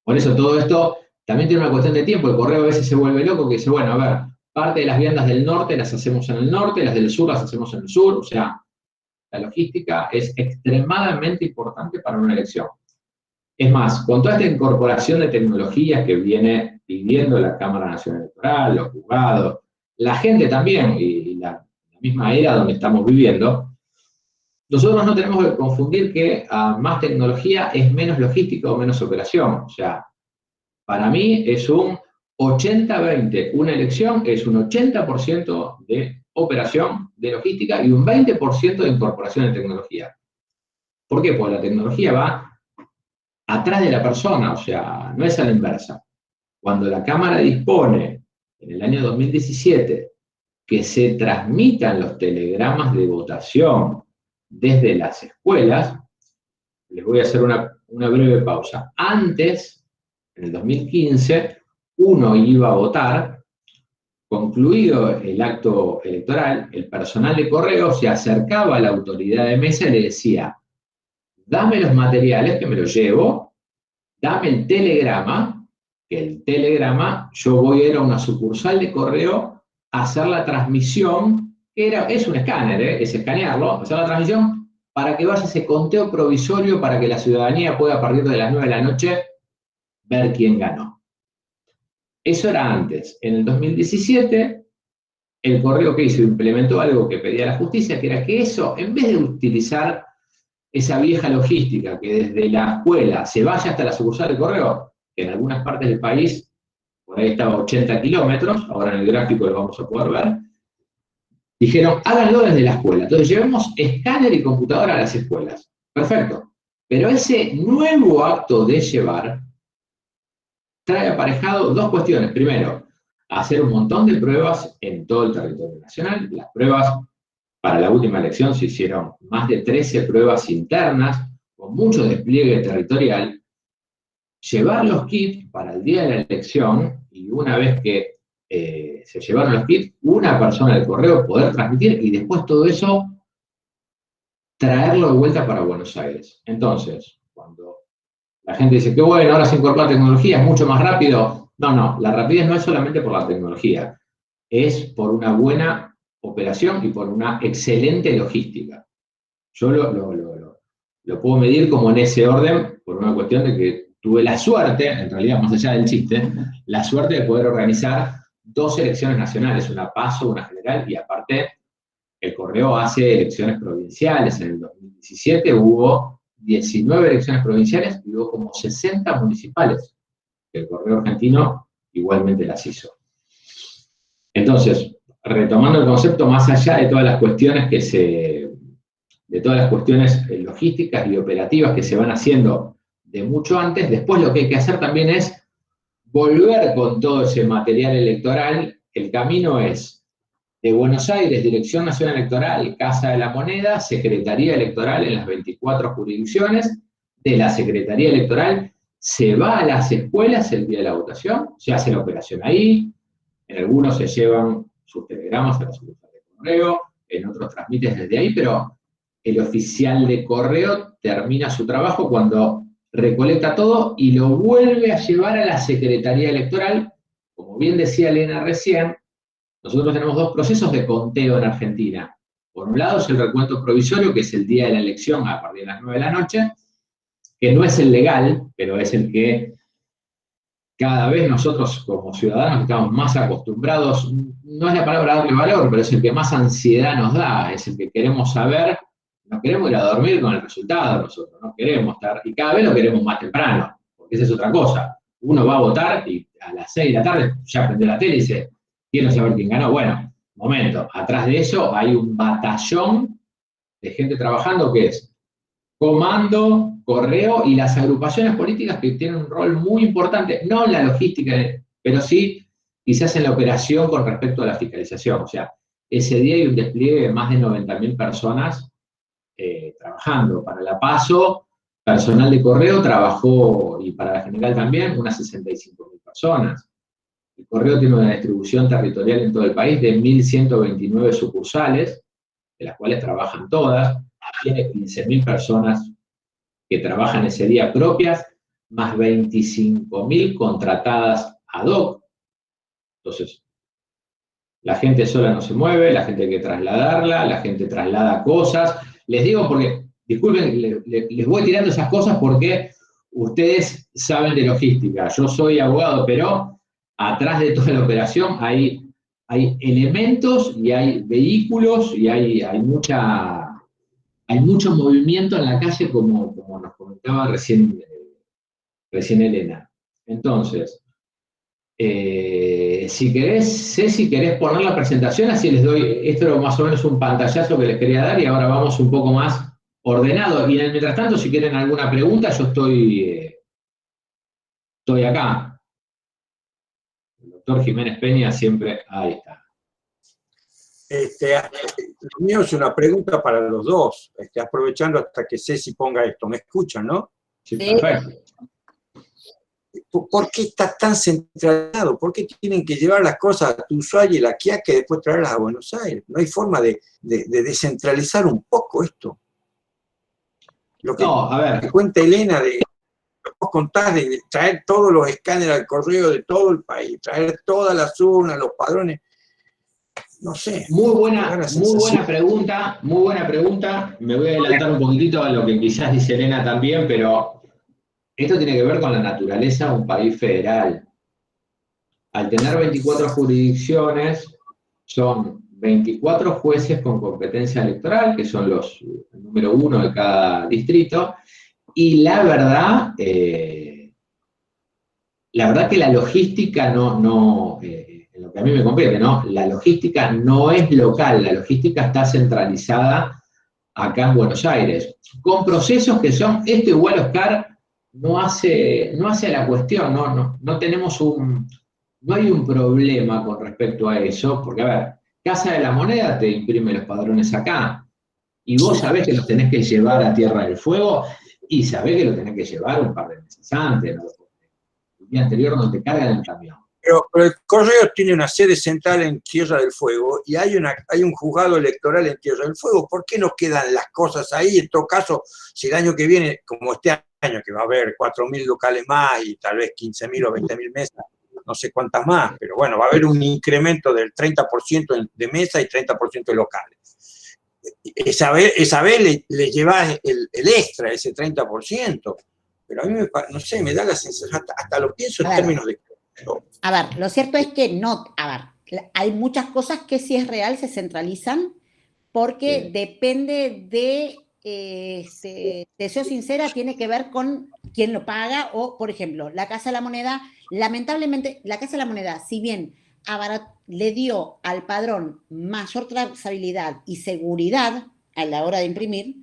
por eso todo esto también tiene una cuestión de tiempo, el correo a veces se vuelve loco, que dice, bueno, a ver, parte de las viandas del norte las hacemos en el norte, las del sur las hacemos en el sur, o sea, la logística es extremadamente importante para una elección. Es más, con toda esta incorporación de tecnologías que viene pidiendo la Cámara Nacional Electoral, los juzgados, la gente también, y la misma era donde estamos viviendo, nosotros no tenemos que confundir que a más tecnología es menos logística o menos operación. O sea, para mí es un 80-20. Una elección es un 80% de operación, de logística, y un 20% de incorporación de tecnología. ¿Por qué? Porque la tecnología va atrás de la persona, o sea, no es a la inversa. Cuando la Cámara dispone, en el año 2017, que se transmitan los telegramas de votación desde las escuelas, les voy a hacer una breve pausa. Antes, en el 2015, uno iba a votar, concluido el acto electoral, el personal de correo se acercaba a la autoridad de mesa y le decía, dame los materiales que me los llevo, dame el telegrama, que el telegrama yo voy a ir a una sucursal de correo a hacer la transmisión, que es un escáner, es escanearlo, hacer la transmisión para que vaya ese conteo provisorio para que la ciudadanía pueda a partir de las 9 de la noche ver quién ganó. Eso era antes. En el 2017, el correo que hizo implementó algo que pedía la justicia, que era que eso, en vez de utilizar esa vieja logística que desde la escuela se vaya hasta la sucursal de correo, que en algunas partes del país, por ahí estaba a 80 kilómetros, ahora en el gráfico lo vamos a poder ver, dijeron, háganlo desde la escuela. Entonces llevemos escáner y computadora a las escuelas. Perfecto. Pero ese nuevo acto de llevar trae aparejado dos cuestiones. Primero, hacer un montón de pruebas en todo el territorio nacional. Las pruebas para la última elección se hicieron más de 13 pruebas internas, con mucho despliegue territorial. Llevar los kits para el día de la elección, y una vez que se llevaron los kits, una persona del correo poder transmitir, y después todo eso traerlo de vuelta para Buenos Aires. Entonces, cuando la gente dice que bueno, ahora se incorpora tecnología, es mucho más rápido. No, la rapidez no es solamente por la tecnología, es por una buena operación y por una excelente logística. Yo lo puedo medir como en ese orden por una cuestión de que tuve la suerte, en realidad más allá del chiste, la suerte de poder organizar 2 elecciones nacionales, una PASO, una general, y aparte el correo hace elecciones provinciales. En el 2017 hubo 19 elecciones provinciales y hubo como 60 municipales. El correo argentino igualmente las hizo. Entonces, retomando el concepto, más allá de todas las cuestiones logísticas y operativas que se van haciendo de mucho antes, después lo que hay que hacer también es volver con todo ese material electoral. El camino es de Buenos Aires, Dirección Nacional Electoral, Casa de la Moneda, Secretaría Electoral en las 24 jurisdicciones. De la Secretaría Electoral se va a las escuelas el día de la votación, se hace la operación ahí, en algunos se llevan sus telegramas a la sucursal de correo, en otros transmiten desde ahí, pero el oficial de correo termina su trabajo cuando recolecta todo y lo vuelve a llevar a la Secretaría Electoral. Como bien decía Elena recién, nosotros tenemos 2 procesos de conteo en Argentina. Por un lado es el recuento provisorio, que es el día de la elección a partir de las 9 de la noche, que no es el legal, pero es el que cada vez nosotros como ciudadanos estamos más acostumbrados, no es la palabra darle valor, pero es el que más ansiedad nos da, es el que queremos saber, no queremos ir a dormir con el resultado nosotros, no queremos estar, y cada vez lo queremos más temprano, porque esa es otra cosa. Uno va a votar y a las 6 de la tarde ya prende la tele y dice, quiero saber quién ganó. Bueno, momento, atrás de eso hay un batallón de gente trabajando que es comando, correo y las agrupaciones políticas que tienen un rol muy importante, no en la logística, pero sí quizás en la operación con respecto a la fiscalización. O sea, ese día hay un despliegue de más de 90.000 personas trabajando. Para la PASO, personal de correo trabajó, y para la general también, unas 65.000 personas. El correo tiene una distribución territorial en todo el país de 1.129 sucursales, de las cuales trabajan todas. Tiene 15.000 personas que trabajan ese día propias, más 25.000 contratadas ad hoc. Entonces, la gente sola no se mueve, la gente hay que trasladarla, la gente traslada cosas. Les digo porque, disculpen, les voy tirando esas cosas porque ustedes saben de logística. Yo soy abogado, pero atrás de toda la operación hay elementos y hay vehículos y hay mucho movimiento en la calle, como nos comentaba recién Elena. Entonces, si querés poner la presentación, así les doy, esto era más o menos un pantallazo que les quería dar y ahora vamos un poco más ordenado. Y mientras tanto, si quieren alguna pregunta, yo estoy acá. El doctor Jiménez Peña siempre, ahí está. Lo mío es una pregunta para los dos, aprovechando hasta que Ceci ponga esto. ¿Me escuchan, no? Sí, perfecto. ¿Por qué está tan centralizado? ¿Por qué tienen que llevar las cosas a Ushuaia y La Quiaca y después traerlas a Buenos Aires? ¿No hay forma de descentralizar un poco esto? Lo que cuenta Elena, vos contás de traer todos los escáneres al correo de todo el país, traer todas las urnas, los padrones. No sé. Muy buena pregunta. Me voy a adelantar un poquitito a lo que quizás dice Elena también, pero esto tiene que ver con la naturaleza de un país federal. Al tener 24 jurisdicciones, son 24 jueces con competencia electoral, que son el número 1 de cada distrito, y la verdad que la logística en lo que a mí me compete, ¿no? La logística no es local, la logística está centralizada acá en Buenos Aires, con procesos que son, esto igual, Oscar, no hace la cuestión, no hay un problema con respecto a eso, porque, a ver, Casa de la Moneda te imprime los padrones acá, y vos sabés que los tenés que llevar a Tierra del Fuego, y sabés que los tenés que llevar un par de meses antes, ¿no? El día anterior no te cargan el camión. Pero el correo tiene una sede central en Tierra del Fuego y hay un juzgado electoral en Tierra del Fuego. ¿Por qué nos quedan las cosas ahí? En todo caso, si el año que viene, como este año, que va a haber 4.000 locales más y tal vez 15.000 o 20.000 mesas, no sé cuántas más, pero bueno, va a haber un incremento del 30% de mesas y 30% de locales. Esa vez le llevas el extra, ese 30%, pero a mí no sé, me da la sensación, hasta lo pienso en términos de... A ver, lo cierto es que no, hay muchas cosas que si es real se centralizan porque depende de, te soy sincera, tiene que ver con quién lo paga o, por ejemplo, la Casa de la Moneda, lamentablemente, la Casa de la Moneda, si bien le dio al padrón mayor trazabilidad y seguridad a la hora de imprimir,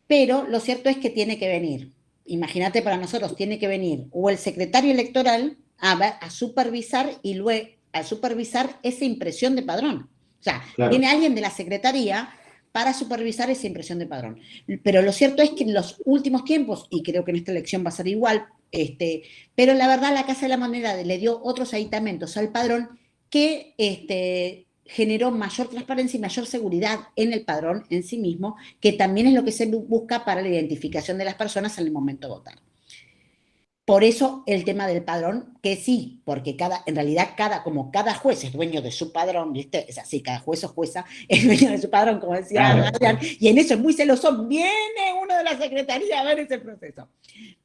pero lo cierto es que tiene que venir. Imagínate, para nosotros tiene que venir o el secretario electoral a supervisar y luego a supervisar esa impresión de padrón. O sea, viene alguien de la secretaría para supervisar esa impresión de padrón. Pero lo cierto es que en los últimos tiempos, y creo que en esta elección va a ser igual, pero la verdad la Casa de la Moneda le dio otros aditamentos al padrón que generó mayor transparencia y mayor seguridad en el padrón en sí mismo, que también es lo que se busca para la identificación de las personas en el momento de votar. Por eso el tema del padrón, que sí, porque en realidad cada juez es dueño de su padrón, ¿viste? Es así, cada juez o jueza es dueño de su padrón, como decía Adrián, y en eso es muy celoso, viene uno de la secretaría a ver ese proceso.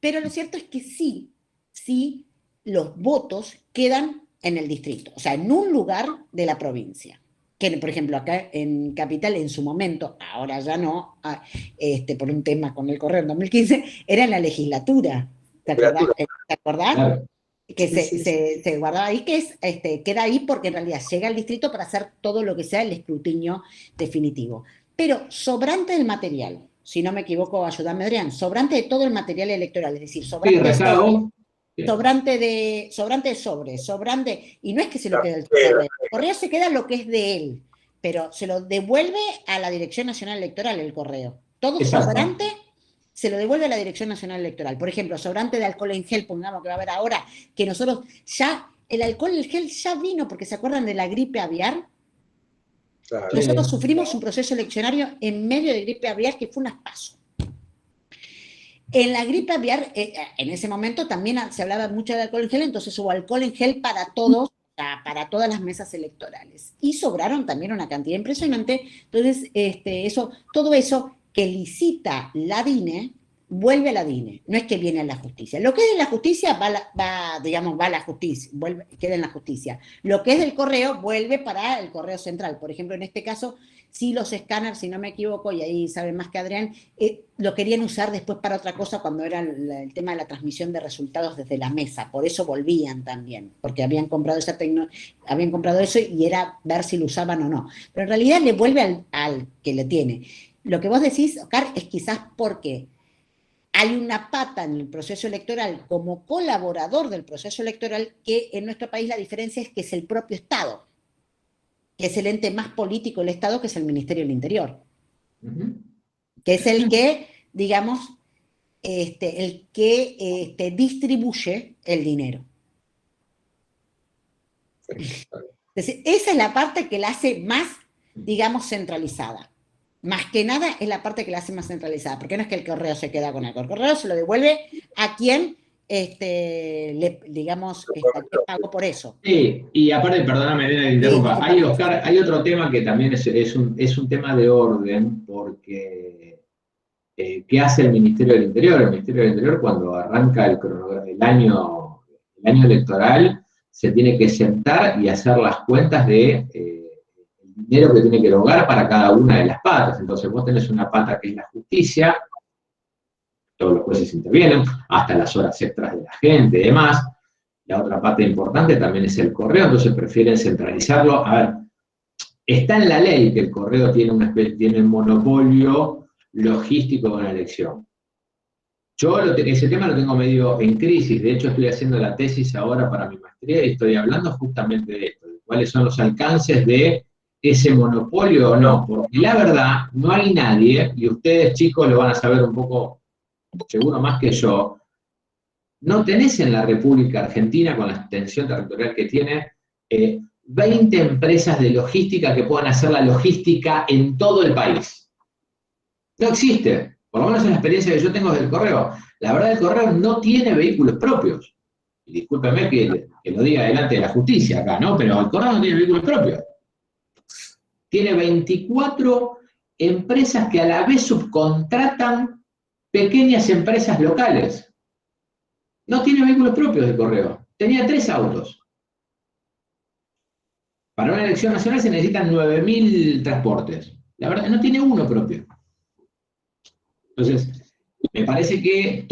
Pero lo cierto es que sí los votos quedan en el distrito, o sea, en un lugar de la provincia. Que, por ejemplo, acá en Capital, en su momento, ahora ya no, por un tema con el correo en 2015, era en la legislatura. ¿Te acordás? Claro. Que se guardaba ahí, que queda ahí porque en realidad llega al distrito para hacer todo lo que sea el escrutinio definitivo. Pero sobrante del material, si no me equivoco, ayúdame Adrián, sobrante de todo el material electoral, es decir, Sí, sobrante de sobre, rezago. sobrante de sobre, sobrante, y no es que se lo quede el correo. El correo se queda lo que es de él, pero se lo devuelve a la Dirección Nacional Electoral el correo. Todo Exacto. sobrante se lo devuelve a la Dirección Nacional Electoral. Por ejemplo, sobrante de alcohol en gel, pongamos que va a haber ahora, que nosotros ya, el alcohol en gel ya vino, porque se acuerdan de la gripe aviar. Claro. Nosotros Sí. sufrimos un proceso eleccionario en medio de gripe aviar que fue unas PASO. En la gripe aviar, en ese momento también se hablaba mucho de alcohol en gel, entonces hubo alcohol en gel para todos, para todas las mesas electorales. Y sobraron también una cantidad impresionante. Entonces, todo eso que licita la DINE, vuelve a la DINE. No es que viene a la justicia. Lo que es de la justicia va a la justicia, queda en la justicia. Lo que es del correo vuelve para el correo central. Por ejemplo, en este caso, sí los escáneres, si no me equivoco, y ahí saben más que Adrián, lo querían usar después para otra cosa cuando era el tema de la transmisión de resultados desde la mesa. Por eso volvían también, porque habían comprado eso y era ver si lo usaban o no. Pero en realidad le vuelve al que le tiene. Lo que vos decís, Oscar, es quizás porque hay una pata en el proceso electoral como colaborador del proceso electoral que en nuestro país la diferencia es que es el propio Estado, que es el ente más político del Estado, que es el Ministerio del Interior. Que es el que, digamos, distribuye el dinero. Entonces, esa es la parte que la hace más, digamos, centralizada. Más que nada es la parte que la hace más centralizada, porque no es que el correo se queda con algo, el correo se lo devuelve a quien, digamos, le pagó por eso. Sí, y aparte, perdóname, Elena, que interrumpa. Hay, Oscar, hay otro tema que también es un tema de orden, porque ¿qué hace el Ministerio del Interior? El Ministerio del Interior, cuando arranca el año electoral, se tiene que sentar y hacer las cuentas de el dinero que tiene que erogar para cada una de las patas. Entonces, vos tenés una pata que es la justicia, todos los jueces intervienen, hasta las horas extras de la gente y demás. La otra parte importante también es el correo, entonces prefieren centralizarlo. A ver, está en la ley que el correo tiene un monopolio logístico de una elección. Yo ese tema lo tengo medio en crisis, de hecho estoy haciendo la tesis ahora para mi maestría y estoy hablando justamente de esto, de cuáles son los alcances de ese monopolio o no, porque la verdad no hay nadie, y ustedes chicos lo van a saber un poco, seguro más que yo, no tenés en la República Argentina, con la extensión territorial que tiene, 20 empresas de logística que puedan hacer la logística en todo el país. No existe, por lo menos en la experiencia que yo tengo del correo. La verdad, el correo no tiene vehículos propios. Y discúlpeme que lo diga delante de la justicia acá, ¿no? Pero el correo no tiene vehículos propios. Tiene 24 empresas que a la vez subcontratan pequeñas empresas locales. No tiene vehículos propios de correo. Tenía 3 autos. Para una elección nacional se necesitan 9.000 transportes. La verdad, no tiene uno propio. Entonces, me parece que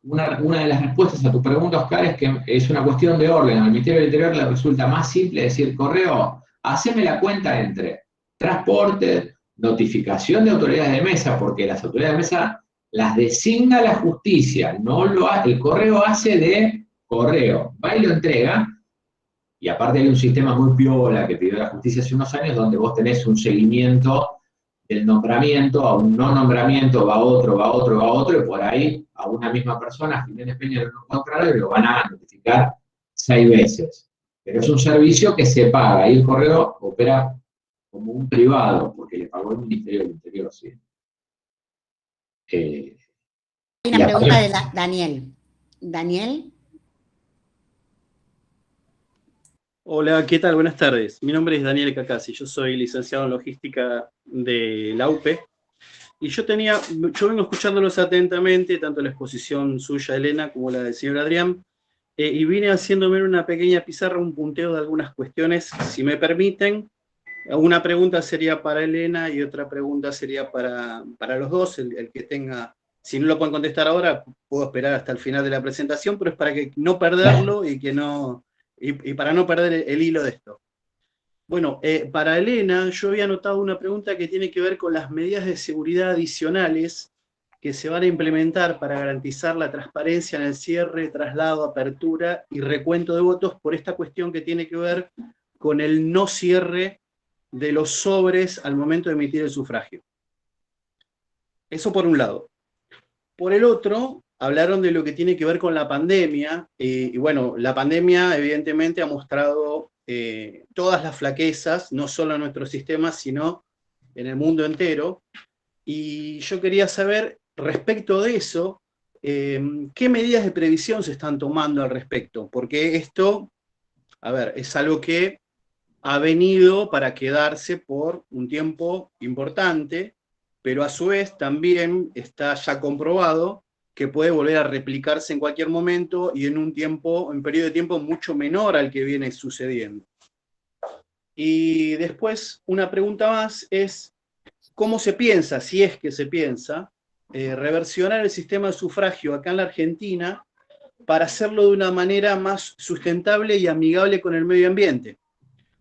una de las respuestas a tu pregunta, Oscar, es que es una cuestión de orden. Al Ministerio del Interior le resulta más simple decir, correo, haceme la cuenta entre transporte, notificación de autoridades de mesa, porque las autoridades de mesa las designa la justicia, el correo hace de correo, va y lo entrega, y aparte hay un sistema muy piola que pidió la justicia hace unos años, donde vos tenés un seguimiento del nombramiento a un no nombramiento, va otro, y por ahí a una misma persona, Jiménez Peña lo contrario, lo van a notificar 6 veces. Pero es un servicio que se paga, y el correo opera como un privado, porque le pagó el Ministerio del Interior, sí. Hay una pregunta de Daniel. ¿Daniel? Hola, ¿qué tal? Buenas tardes. Mi nombre es Daniel Cacassi, yo soy licenciado en logística de la UPE. Y yo vengo escuchándolos atentamente, tanto la exposición suya, Elena, como la del señor Adrián, y vine haciéndome una pequeña pizarra, un punteo de algunas cuestiones, si me permiten. Una pregunta sería para Elena y otra pregunta sería para los dos, el que tenga, si no lo pueden contestar ahora, puedo esperar hasta el final de la presentación, pero es para que no perderlo y para no perder el hilo de esto. Bueno, para Elena, yo había anotado una pregunta que tiene que ver con las medidas de seguridad adicionales que se van a implementar para garantizar la transparencia en el cierre, traslado, apertura y recuento de votos por esta cuestión que tiene que ver con el no cierre de los sobres al momento de emitir el sufragio. Eso por un lado. Por el otro, hablaron de lo que tiene que ver con la pandemia, y bueno, la pandemia evidentemente ha mostrado todas las flaquezas, no solo en nuestro sistema, sino en el mundo entero, y yo quería saber, respecto de eso, ¿qué medidas de previsión se están tomando al respecto? Porque esto, a ver, es algo que ha venido para quedarse por un tiempo importante, pero a su vez también está ya comprobado que puede volver a replicarse en cualquier momento y en un periodo de tiempo mucho menor al que viene sucediendo. Y después, una pregunta más es, ¿cómo se piensa, si es que se piensa, reversionar el sistema de sufragio acá en la Argentina para hacerlo de una manera más sustentable y amigable con el medio ambiente?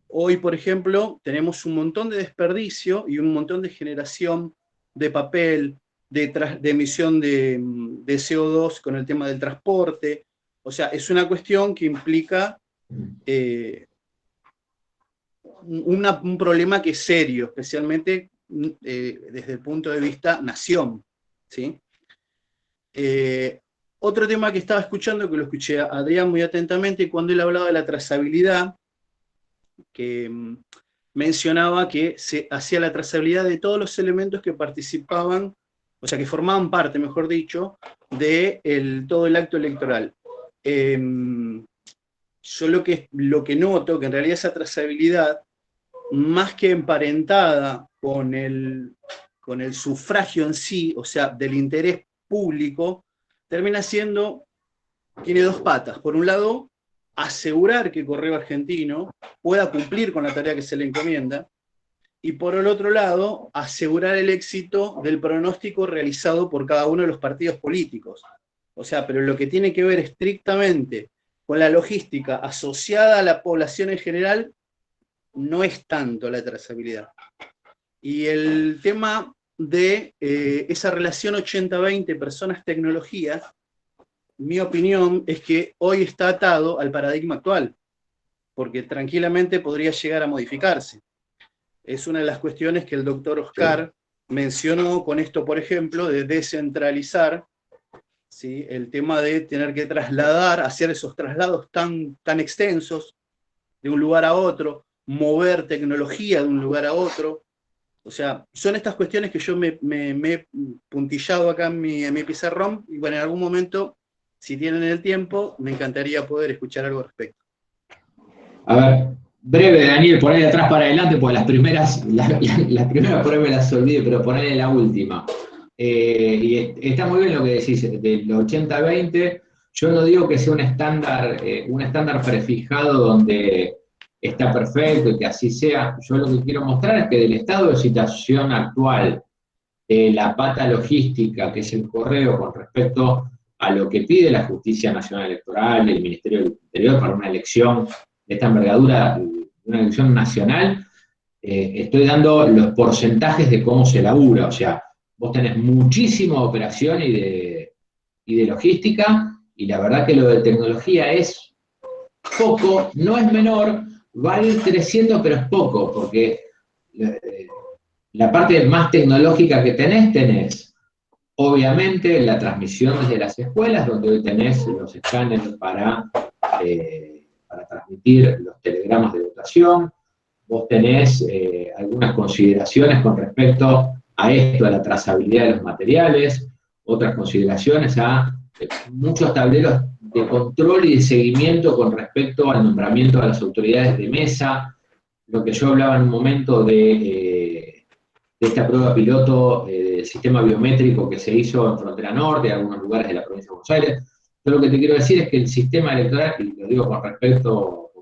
Hoy, por ejemplo, tenemos un montón de desperdicio y un montón de generación de papel, de emisión de CO2 con el tema del transporte. O sea, es una cuestión que implica un problema que es serio, especialmente desde el punto de vista nación, ¿sí? Otro tema que estaba escuchando, que lo escuché a Adrián muy atentamente, cuando él hablaba de la trazabilidad, que mencionaba que se hacía la trazabilidad de todos los elementos que participaban, o sea, que formaban parte, mejor dicho, de todo el acto electoral. Yo lo que noto, que en realidad esa trazabilidad, más que emparentada con el sufragio en sí, o sea, del interés público, termina siendo, tiene dos patas. Por un lado, asegurar que Correo Argentino pueda cumplir con la tarea que se le encomienda, y por el otro lado, asegurar el éxito del pronóstico realizado por cada uno de los partidos políticos. O sea, pero lo que tiene que ver estrictamente con la logística asociada a la población en general, no es tanto la trazabilidad. Y el tema de esa relación 80-20 personas-tecnologías, mi opinión es que hoy está atado al paradigma actual, porque tranquilamente podría llegar a modificarse. Es una de las cuestiones que el doctor Oscar mencionó con esto, por ejemplo, de descentralizar, ¿sí? El tema de tener que trasladar, hacer esos traslados tan extensos de un lugar a otro, mover tecnología de un lugar a otro. O sea, son estas cuestiones que yo me he puntillado acá en mi pizarrón, y bueno, en algún momento, si tienen el tiempo, me encantaría poder escuchar algo al respecto. A ver, breve, Daniel, por ahí de atrás para adelante, porque las primeras por ahí me las olvidé, pero ponele la última. Y está muy bien lo que decís, del 80-20, yo no digo que sea un estándar prefijado donde está perfecto y que así sea. Yo lo que quiero mostrar es que del estado de situación actual, la pata logística, que es el correo, con respecto a lo que pide la Justicia Nacional Electoral, el Ministerio del Interior para una elección de esta envergadura, una elección nacional, estoy dando los porcentajes de cómo se labura. O sea, vos tenés muchísima operación y de logística, y la verdad que lo de tecnología es poco, no es menor, va a ir creciendo, pero es poco, porque la parte más tecnológica que tenés, obviamente, la transmisión desde las escuelas, donde hoy tenés los escáneres para transmitir los telegramas de votación. Vos tenés algunas consideraciones con respecto a esto, a la trazabilidad de los materiales, otras consideraciones a muchos tableros de control y de seguimiento con respecto al nombramiento de las autoridades de mesa, lo que yo hablaba en un momento de esta prueba piloto del sistema biométrico que se hizo en Frontera Norte, en algunos lugares de la provincia de Buenos Aires. Yo lo que te quiero decir es que el sistema electoral, y lo digo con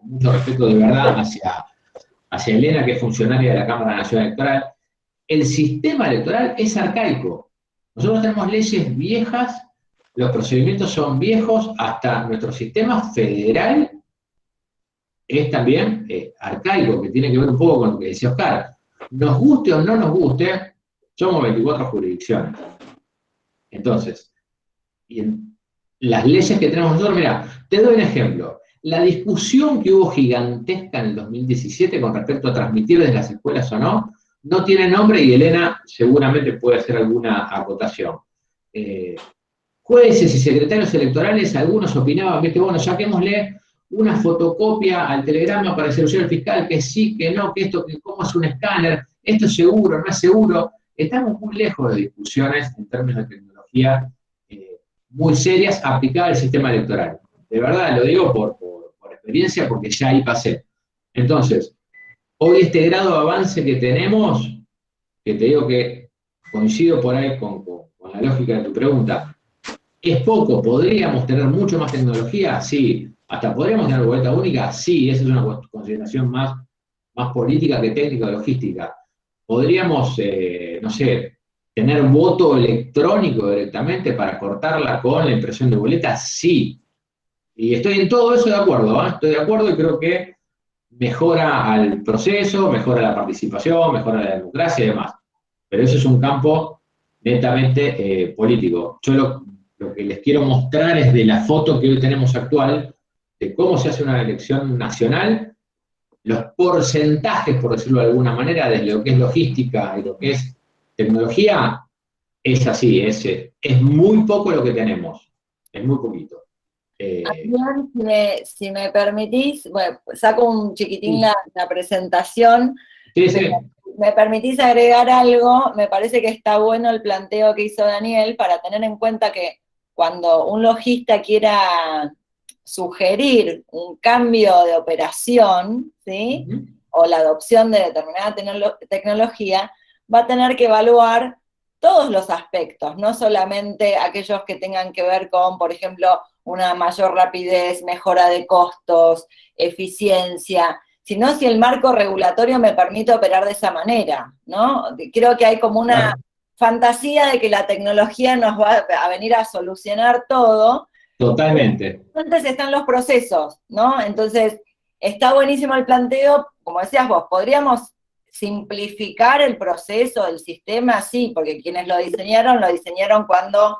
mucho respeto de verdad hacia Elena, que es funcionaria de la Cámara Nacional Electoral, el sistema electoral es arcaico. Nosotros tenemos leyes viejas, los procedimientos son viejos, hasta nuestro sistema federal es también arcaico, que tiene que ver un poco con lo que decía Oscar. Nos guste o no nos guste, somos 24 jurisdicciones. Entonces, y en las leyes que tenemos nosotros, mira, te doy un ejemplo. La discusión que hubo gigantesca en el 2017 con respecto a transmitir desde las escuelas o no, no tiene nombre y Elena seguramente puede hacer alguna acotación. Jueces y secretarios electorales, algunos opinaban, viste, bueno, saquémosle una fotocopia al telegrama para el al fiscal, que sí, que no, que esto, que cómo es un escáner, esto es seguro, no es seguro. Estamos muy lejos de discusiones en términos de tecnología muy serias aplicadas al sistema electoral. De verdad, lo digo por experiencia, porque ya ahí pasé. Entonces, hoy este grado de avance que tenemos, que te digo que coincido por ahí con la lógica de tu pregunta, ¿es poco? ¿Podríamos tener mucho más tecnología? Sí. ¿Hasta podríamos tener boleta única? Sí, esa es una consideración más política que técnica o logística. ¿Podríamos, no sé, tener voto electrónico directamente para cortarla con la impresión de boletas? Sí. Y estoy en todo eso de acuerdo, ¿eh? Estoy de acuerdo y creo que mejora al proceso, mejora la participación, mejora la democracia y demás. Pero eso es un campo netamente político. Yo lo que les quiero mostrar es de la foto que hoy tenemos actual, de cómo se hace una elección nacional, los porcentajes, por decirlo de alguna manera, de lo que es logística y lo que es tecnología, es así, es muy poco lo que tenemos, es muy poquito. Adrián, si me permitís, bueno, saco un chiquitín la presentación. Sí, sí. ¿Me permitís agregar algo? Me parece que está bueno el planteo que hizo Daniel para tener en cuenta que cuando un logista quiera sugerir un cambio de operación, ¿sí? O la adopción de determinada tecnología, va a tener que evaluar todos los aspectos, no solamente aquellos que tengan que ver con, por ejemplo, una mayor rapidez, mejora de costos, eficiencia, sino si el marco regulatorio me permite operar de esa manera, ¿no? Creo que hay como una fantasía de que la tecnología nos va a venir a solucionar todo. Totalmente. Entonces están los procesos, ¿no? Entonces, está buenísimo el planteo, como decías vos, podríamos simplificar el proceso, el sistema, sí, porque quienes lo diseñaron cuando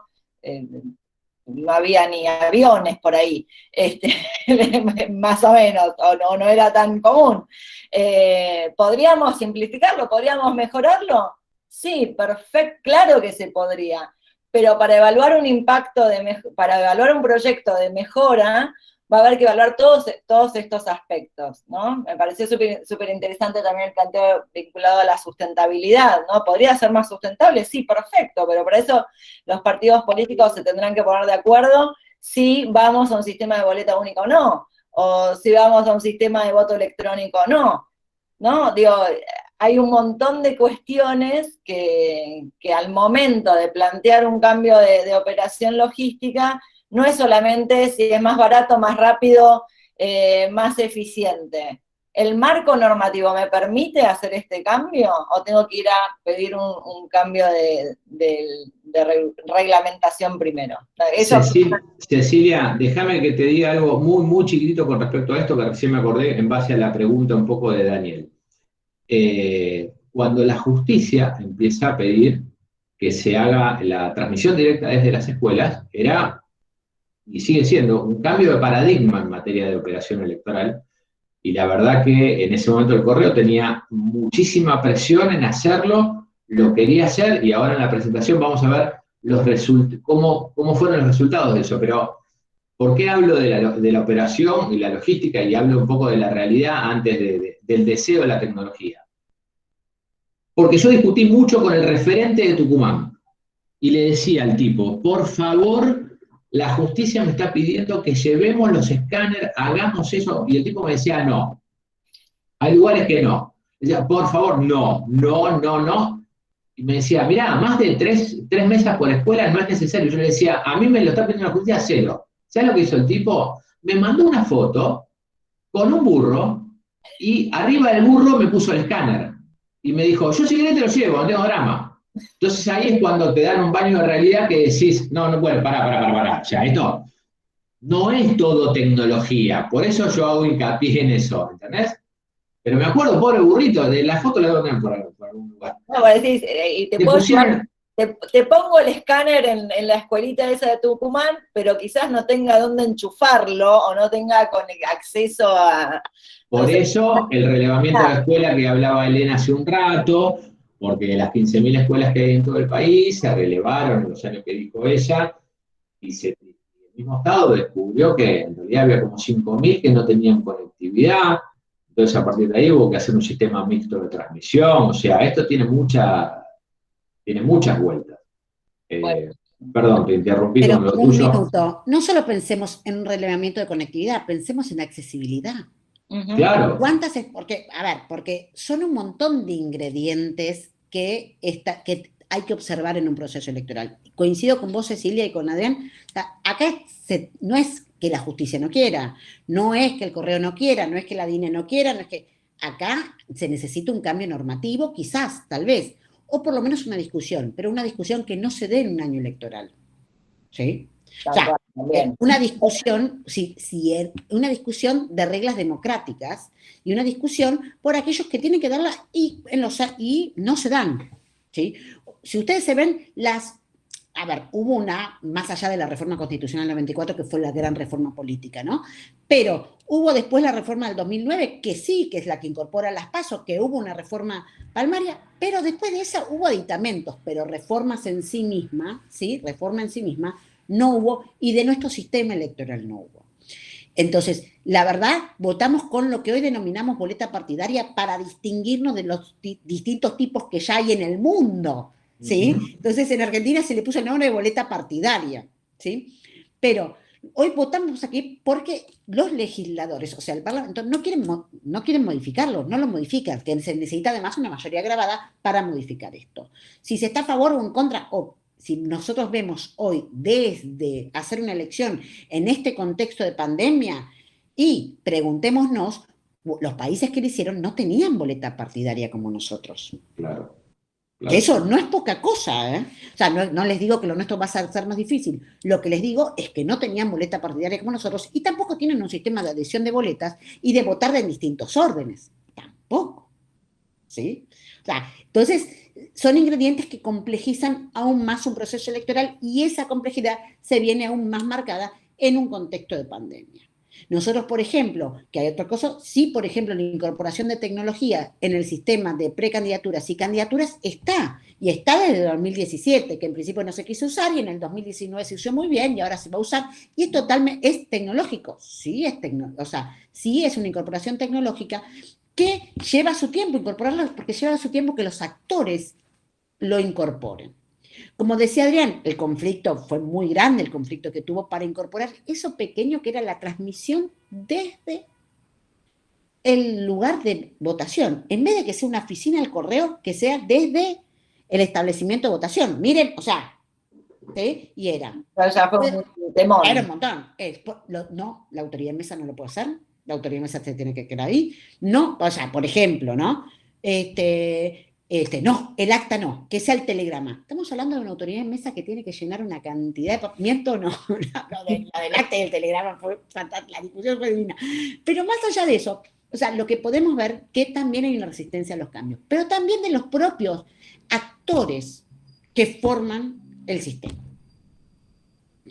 no había ni aviones por ahí, más o menos, o no era tan común. ¿Podríamos simplificarlo? ¿Podríamos mejorarlo? Sí, perfecto, claro que se podría, pero para evaluar un impacto, para evaluar un proyecto de mejora, va a haber que evaluar todos estos aspectos, ¿no? Me pareció súper interesante también el planteo vinculado a la sustentabilidad, ¿no? ¿Podría ser más sustentable? Sí, perfecto, pero para eso los partidos políticos se tendrán que poner de acuerdo si vamos a un sistema de boleta única o no, o si vamos a un sistema de voto electrónico o no, ¿no? Digo, hay un montón de cuestiones que al momento de plantear un cambio de operación logística, no es solamente si es más barato, más rápido, más eficiente. ¿El marco normativo me permite hacer este cambio o tengo que ir a pedir un cambio de reglamentación primero? Eso... Cecilia, déjame que te diga algo muy, muy chiquitito con respecto a esto, que recién me acordé en base a la pregunta un poco de Daniel. Cuando la justicia empieza a pedir que se haga la transmisión directa desde las escuelas, era... y sigue siendo un cambio de paradigma en materia de operación electoral, y la verdad que en ese momento el Correo tenía muchísima presión en hacerlo, lo quería hacer, y ahora en la presentación vamos a ver cómo fueron los resultados de eso. Pero, ¿por qué hablo de la operación y la logística, y hablo un poco de la realidad antes del deseo de la tecnología? Porque yo discutí mucho con el referente de Tucumán, y le decía al tipo, por favor, la justicia me está pidiendo que llevemos los escáneres, hagamos eso, y el tipo me decía, no. Hay lugares que no. Decía, por favor, no. Y me decía, mirá, más de tres mesas por escuela no es necesario. Yo le decía, a mí me lo está pidiendo la justicia, hacelo. ¿Sabes lo que hizo el tipo? Me mandó una foto con un burro, y arriba del burro me puso el escáner. Y me dijo, yo si querés te lo llevo, no tengo drama. Entonces ahí es cuando te dan un baño de realidad que decís, no, bueno, pará. O sea, esto no es todo tecnología, por eso yo hago hincapié en eso, ¿entendés? Pero me acuerdo, pobre burrito, de la foto la debo tener por algún lugar. No, vos decís, y Le pusieron, te pongo el escáner en la escuelita esa de Tucumán, pero quizás no tenga dónde enchufarlo o no tenga acceso a... por no sé. eso el relevamiento de la escuela que hablaba Elena hace un rato, porque las 15.000 escuelas que hay en todo el país se relevaron en los años que dijo ella, y el mismo Estado descubrió que en realidad había como 5.000 que no tenían conectividad, entonces a partir de ahí hubo que hacer un sistema mixto de transmisión, o sea, esto tiene muchas vueltas. Bueno. Perdón, te interrumpí Pero con lo un tuyo. minuto, no solo pensemos en un relevamiento de conectividad, pensemos en accesibilidad. Claro. Porque, a ver, porque son un montón de ingredientes que hay que observar en un proceso electoral. Coincido con vos, Cecilia, y con Adrián. Acá no es que la justicia no quiera, no es que el correo no quiera, no es que la DINE no quiera, no es que... Acá se necesita un cambio normativo, quizás, tal vez, o por lo menos una discusión, pero una discusión que no se dé en un año electoral. ¿Sí? O sea, una discusión, una discusión de reglas democráticas y una discusión por aquellos que tienen que darlas y no se dan. ¿Sí? Si ustedes se ven a ver, hubo una, más allá de la reforma constitucional del 94, que fue la gran reforma política, ¿no? Pero hubo después la reforma del 2009, que sí, que es la que incorpora las PASO, que hubo una reforma palmaria, pero después de esa hubo aditamentos, pero reformas en sí misma, ¿sí? Reforma en sí misma, no hubo, y de nuestro sistema electoral no hubo. Entonces, la verdad, votamos con lo que hoy denominamos boleta partidaria para distinguirnos de los distintos tipos que ya hay en el mundo, ¿sí? Entonces, en Argentina se le puso el nombre de boleta partidaria, ¿sí? Pero hoy votamos aquí porque los legisladores, o sea, el Parlamento, no quieren modificarlo, no lo modifican, que se necesita además una mayoría agravada para modificar esto. Si se está a favor o en contra, o si nosotros vemos hoy desde hacer una elección en este contexto de pandemia y preguntémonos, los países que lo hicieron no tenían boleta partidaria como nosotros. Claro. Que eso no es poca cosa, ¿eh? O sea, no les digo que lo nuestro va a ser más difícil. Lo que les digo es que no tenían boleta partidaria como nosotros y tampoco tienen un sistema de adhesión de boletas y de votar en distintos órdenes. Tampoco. ¿Sí? O sea, entonces, son ingredientes que complejizan aún más un proceso electoral y esa complejidad se viene aún más marcada en un contexto de pandemia. Nosotros, por ejemplo, que hay otra cosa, sí, por ejemplo, la incorporación de tecnología en el sistema de precandidaturas y candidaturas está, y está desde 2017, que en principio no se quiso usar, y en el 2019 se usó muy bien, y ahora se va a usar, y es tecnológico, sí es una incorporación tecnológica que lleva su tiempo incorporarlo, porque lleva su tiempo que los actores lo incorporen. Como decía Adrián, el conflicto fue muy grande, el conflicto que tuvo para incorporar eso pequeño que era la transmisión desde el lugar de votación. En vez de que sea una oficina del correo, que sea desde el establecimiento de votación. Miren, o sea, ¿sí? Y era. Ya fue un temor. Era un montón. No, la autoridad de mesa no lo puede hacer. La autoridad de mesa se tiene que quedar ahí. No, o sea, por ejemplo, ¿no? No, el acta no, que sea el telegrama. Estamos hablando de una autoridad de mesa que tiene que llenar una cantidad de... ¿Miento? No, la del acta y el telegrama fue fantástica, la discusión fue divina. Pero más allá de eso, o sea, lo que podemos ver que también hay una resistencia a los cambios, pero también de los propios actores que forman el sistema,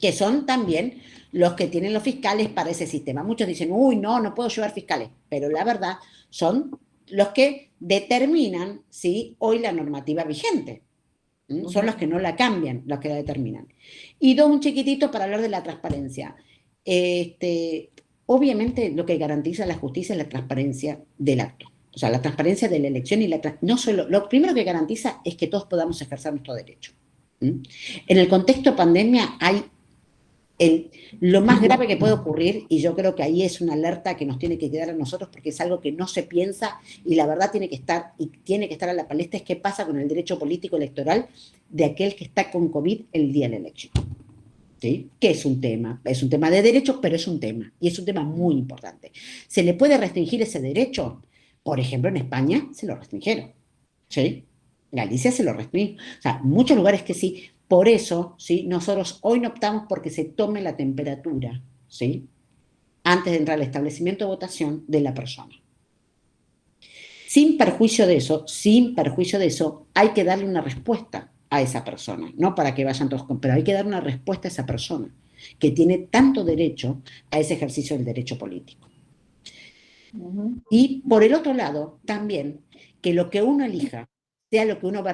que son también los que tienen los fiscales para ese sistema. Muchos dicen, uy, no puedo llevar fiscales, pero la verdad son los que determinan, ¿sí?, hoy la normativa vigente. Son los que no la cambian, los que la determinan. Y un chiquitito para hablar de la transparencia. Obviamente lo que garantiza la justicia es la transparencia del acto. O sea, la transparencia de la elección y no solo, lo primero que garantiza es que todos podamos ejercer nuestro derecho. En el contexto de pandemia hay lo más grave que puede ocurrir, y yo creo que ahí es una alerta que nos tiene que quedar a nosotros porque es algo que no se piensa y la verdad tiene que estar a la palestra, es qué pasa con el derecho político electoral de aquel que está con COVID el día de la elección. ¿Sí? Que es un tema de derechos, pero es un tema, y es un tema muy importante. ¿Se le puede restringir ese derecho? Por ejemplo, en España se lo restringieron, ¿sí? Galicia se lo restringió, o sea, muchos lugares que sí. Por eso, ¿sí?, nosotros hoy no optamos porque se tome la temperatura ¿sí? Antes de entrar al establecimiento de votación de la persona. Sin perjuicio de eso, hay que darle una respuesta a esa persona, no para que vayan todos, pero hay que dar una respuesta a esa persona que tiene tanto derecho a ese ejercicio del derecho político. Y por el otro lado, también, que lo que uno elija sea lo que uno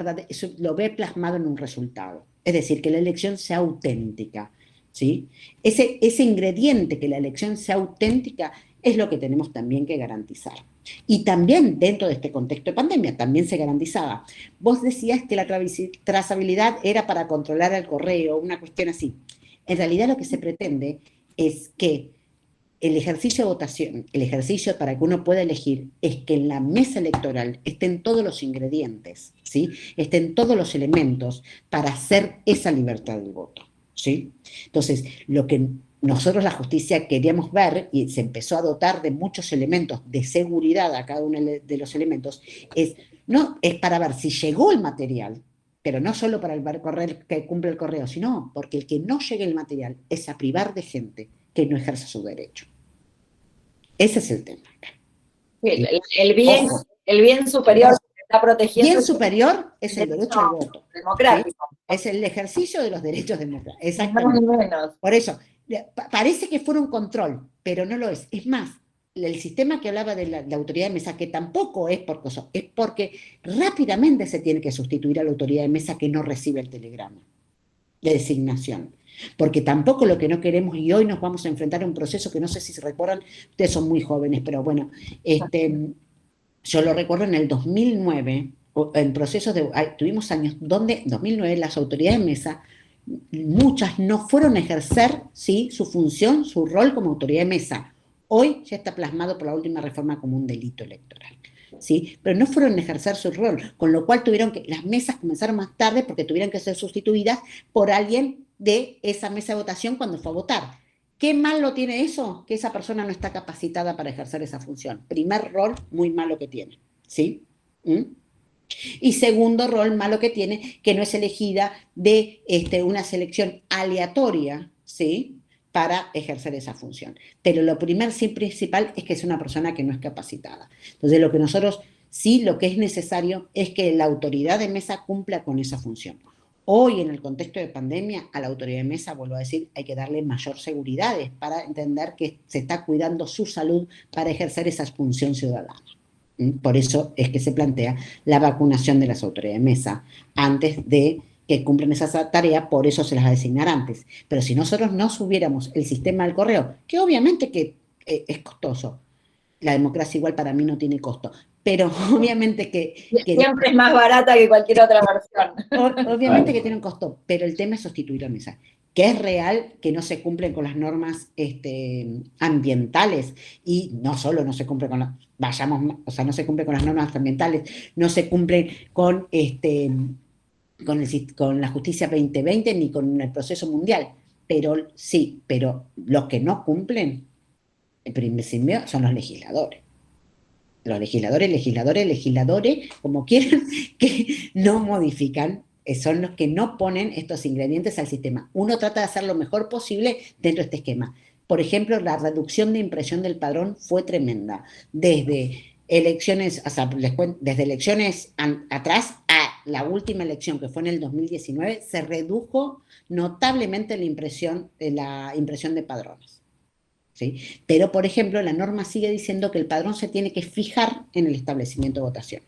lo ve plasmado en un resultado. Es decir, que la elección sea auténtica, ¿sí? Ese ingrediente, que la elección sea auténtica, es lo que tenemos también que garantizar. Y también dentro de este contexto de pandemia, también se garantizaba. Vos decías que la trazabilidad era para controlar el correo, una cuestión así. En realidad lo que se pretende es que el ejercicio de votación, el ejercicio para que uno pueda elegir, es que en la mesa electoral estén todos los ingredientes, ¿sí? Estén todos los elementos para hacer esa libertad del voto, ¿sí? Entonces, lo que nosotros la justicia queríamos ver, y se empezó a dotar de muchos elementos de seguridad a cada uno de los elementos, es para ver si llegó el material, pero no solo para el correo que cumple el correo, sino porque el que no llegue el material es a privar de gente que no ejerza su derecho. Ese es el tema. El bien superior que está protegiendo. Bien superior es el derecho al voto. Democrático. ¿Sí? Es el ejercicio de los derechos democráticos. Exactamente. Por eso, parece que fuera un control, pero no lo es. Es más, el sistema que hablaba de la autoridad de mesa, que tampoco es por cosa, es porque rápidamente se tiene que sustituir a la autoridad de mesa que no recibe el telegrama de designación. Porque tampoco lo que no queremos, y hoy nos vamos a enfrentar a un proceso que no sé si se recuerdan, ustedes son muy jóvenes, pero bueno, yo lo recuerdo en el 2009, en procesos tuvimos años donde, en 2009, las autoridades de mesa, muchas no fueron a ejercer, ¿sí?, su función, su rol como autoridad de mesa. Hoy ya está plasmado por la última reforma como un delito electoral, ¿sí? Pero no fueron a ejercer su rol, con lo cual las mesas comenzaron más tarde porque tuvieron que ser sustituidas por alguien de esa mesa de votación cuando fue a votar. ¿Qué malo tiene eso? Que esa persona no está capacitada para ejercer esa función. Primer rol muy malo que tiene, ¿sí? Y segundo rol malo que tiene, que no es elegida de una selección aleatoria, ¿sí?, para ejercer esa función. Pero lo principal es que es una persona que no es capacitada. Entonces, lo que es necesario es que la autoridad de mesa cumpla con esa función. Hoy, en el contexto de pandemia, a la autoridad de mesa, vuelvo a decir, hay que darle mayor seguridad para entender que se está cuidando su salud para ejercer esa función ciudadana. Por eso es que se plantea la vacunación de las autoridades de mesa antes de que cumplan esa tarea, por eso se las va a designar antes. Pero si nosotros no subiéramos el sistema del correo, que obviamente que es costoso, la democracia igual para mí no tiene costo, pero obviamente que siempre es más barata que cualquier otra versión. Obviamente que tiene un costo, pero el tema es sustituir la mesa. Que es real que no se cumplen con las normas ambientales, y no solo no se cumple con no se cumple con las normas ambientales, no se cumple con la justicia 2020 ni con el proceso mundial, pero sí, pero los que no cumplen, en principio, son los legisladores. Los legisladores, como quieran, que no modifican, son los que no ponen estos ingredientes al sistema. Uno trata de hacer lo mejor posible dentro de este esquema. Por ejemplo, la reducción de impresión del padrón fue tremenda. Desde elecciones, desde elecciones atrás a la última elección, que fue en el 2019, se redujo notablemente la impresión de padrones. ¿Sí? Pero, por ejemplo, la norma sigue diciendo que el padrón se tiene que fijar en el establecimiento de votación.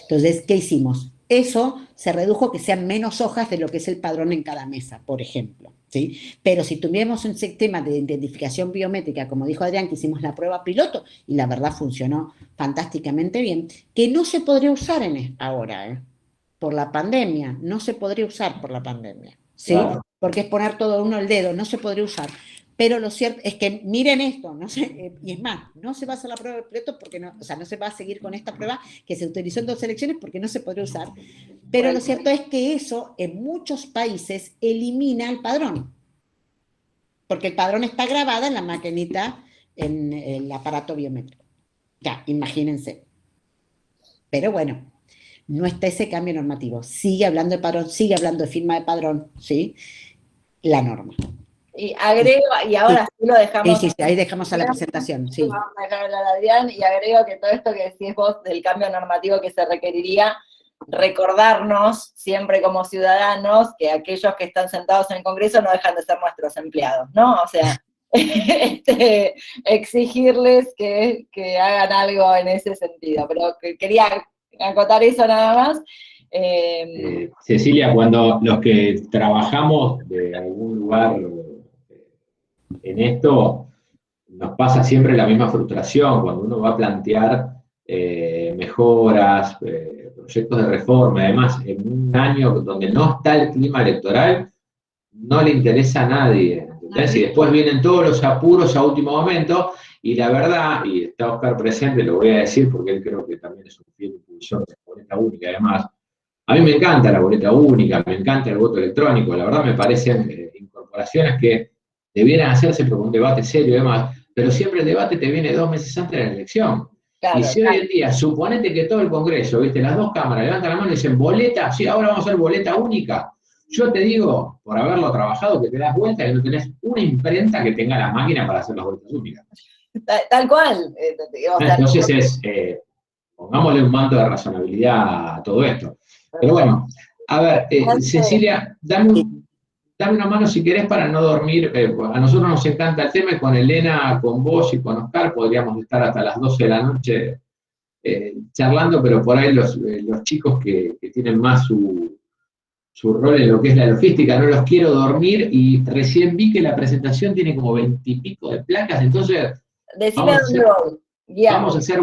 Entonces, ¿qué hicimos? Eso se redujo que sean menos hojas de lo que es el padrón en cada mesa, por ejemplo, ¿sí? Pero si tuviéramos un sistema de identificación biométrica, como dijo Adrián, que hicimos la prueba piloto, y la verdad funcionó fantásticamente bien, que no se podría usar ahora, por la pandemia, no se podría usar por la pandemia, ¿sí? Claro. Porque es poner todo uno el dedo, no se podría usar. Pero lo cierto es que miren esto, y es más, no se va a hacer la prueba de piloto porque no se va a seguir con esta prueba que se utilizó en 2 elecciones porque no se podría usar. Pero lo cierto es que eso en muchos países elimina el padrón. Porque el padrón está grabado en la maquinita, en el aparato biométrico. Ya, imagínense. Pero bueno, no está ese cambio normativo. Sigue hablando de padrón, sigue hablando de firma de padrón, ¿sí? La norma. Y agrego, y ahora sí lo dejamos. Sí, ahí dejamos a la presentación, sí. Vamos a dejar hablar a Adrián, y agrego que todo esto que decís vos del cambio normativo que se requeriría, recordarnos siempre como ciudadanos que aquellos que están sentados en el Congreso no dejan de ser nuestros empleados, ¿no? O sea, exigirles que hagan algo en ese sentido, pero quería acotar eso nada más. Cecilia, cuando los que trabajamos de algún lugar en esto, nos pasa siempre la misma frustración cuando uno va a plantear mejoras, proyectos de reforma, además en un año donde no está el clima electoral, no le interesa a nadie, ¿entendés? Y después vienen todos los apuros a último momento, y la verdad, y está Oscar presente, lo voy a decir porque él creo que también es un fiel impulsor de la boleta única, además, a mí me encanta la boleta única, me encanta el voto electrónico, la verdad me parecen incorporaciones que debieran hacerse por un debate serio y demás, pero siempre el debate te viene 2 meses antes de la elección. Claro, y si hoy en día, suponete que todo el Congreso, ¿viste? Las dos cámaras levantan la mano y dicen, boleta, sí, ahora vamos a hacer boleta única. Yo te digo, por haberlo trabajado, que te das vuelta y no tenés una imprenta que tenga la máquina para hacer las boletas únicas. Tal cual. Entonces pongámosle un manto de razonabilidad a todo esto. Pero bueno, a ver, Cecilia, dame una mano si querés para no dormir. A nosotros nos encanta el tema, y con Elena, con vos y con Oscar podríamos estar hasta las 12 de la noche charlando, pero por ahí los chicos que tienen más su rol en lo que es la logística, no los quiero dormir, y recién vi que la presentación tiene como 20 y pico de placas, entonces vamos a hacer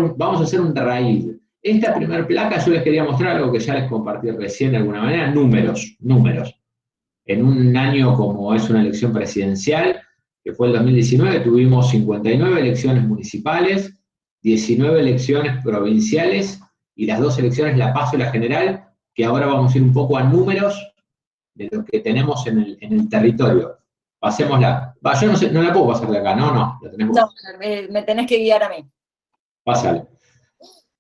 un raíz. Esta primera placa yo les quería mostrar algo que ya les compartí recién de alguna manera, números. En un año como es una elección presidencial, que fue el 2019, tuvimos 59 elecciones municipales, 19 elecciones provinciales, y las 2 elecciones, la PASO y la general, que ahora vamos a ir un poco a números de lo que tenemos en el territorio. Pasémosla. Yo no sé, no la puedo pasar de acá, no, la tenés vos. No, me tenés que guiar a mí. Pásale.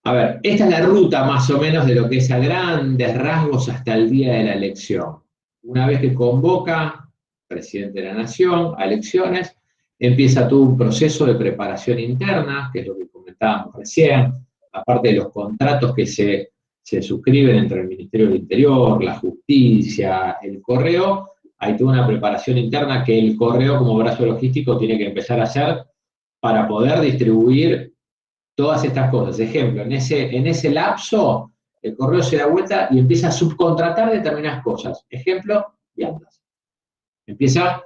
A ver, esta es la ruta más o menos de lo que es a grandes rasgos hasta el día de la elección. Una vez que convoca presidente de la Nación a elecciones, empieza todo un proceso de preparación interna, que es lo que comentábamos recién, aparte de los contratos que se suscriben entre el Ministerio del Interior, la Justicia, el Correo, hay toda una preparación interna que el Correo como brazo logístico tiene que empezar a hacer para poder distribuir todas estas cosas. Ejemplo, en ese lapso, el Correo se da vuelta y empieza a subcontratar determinadas cosas. Ejemplo, viandas. Empieza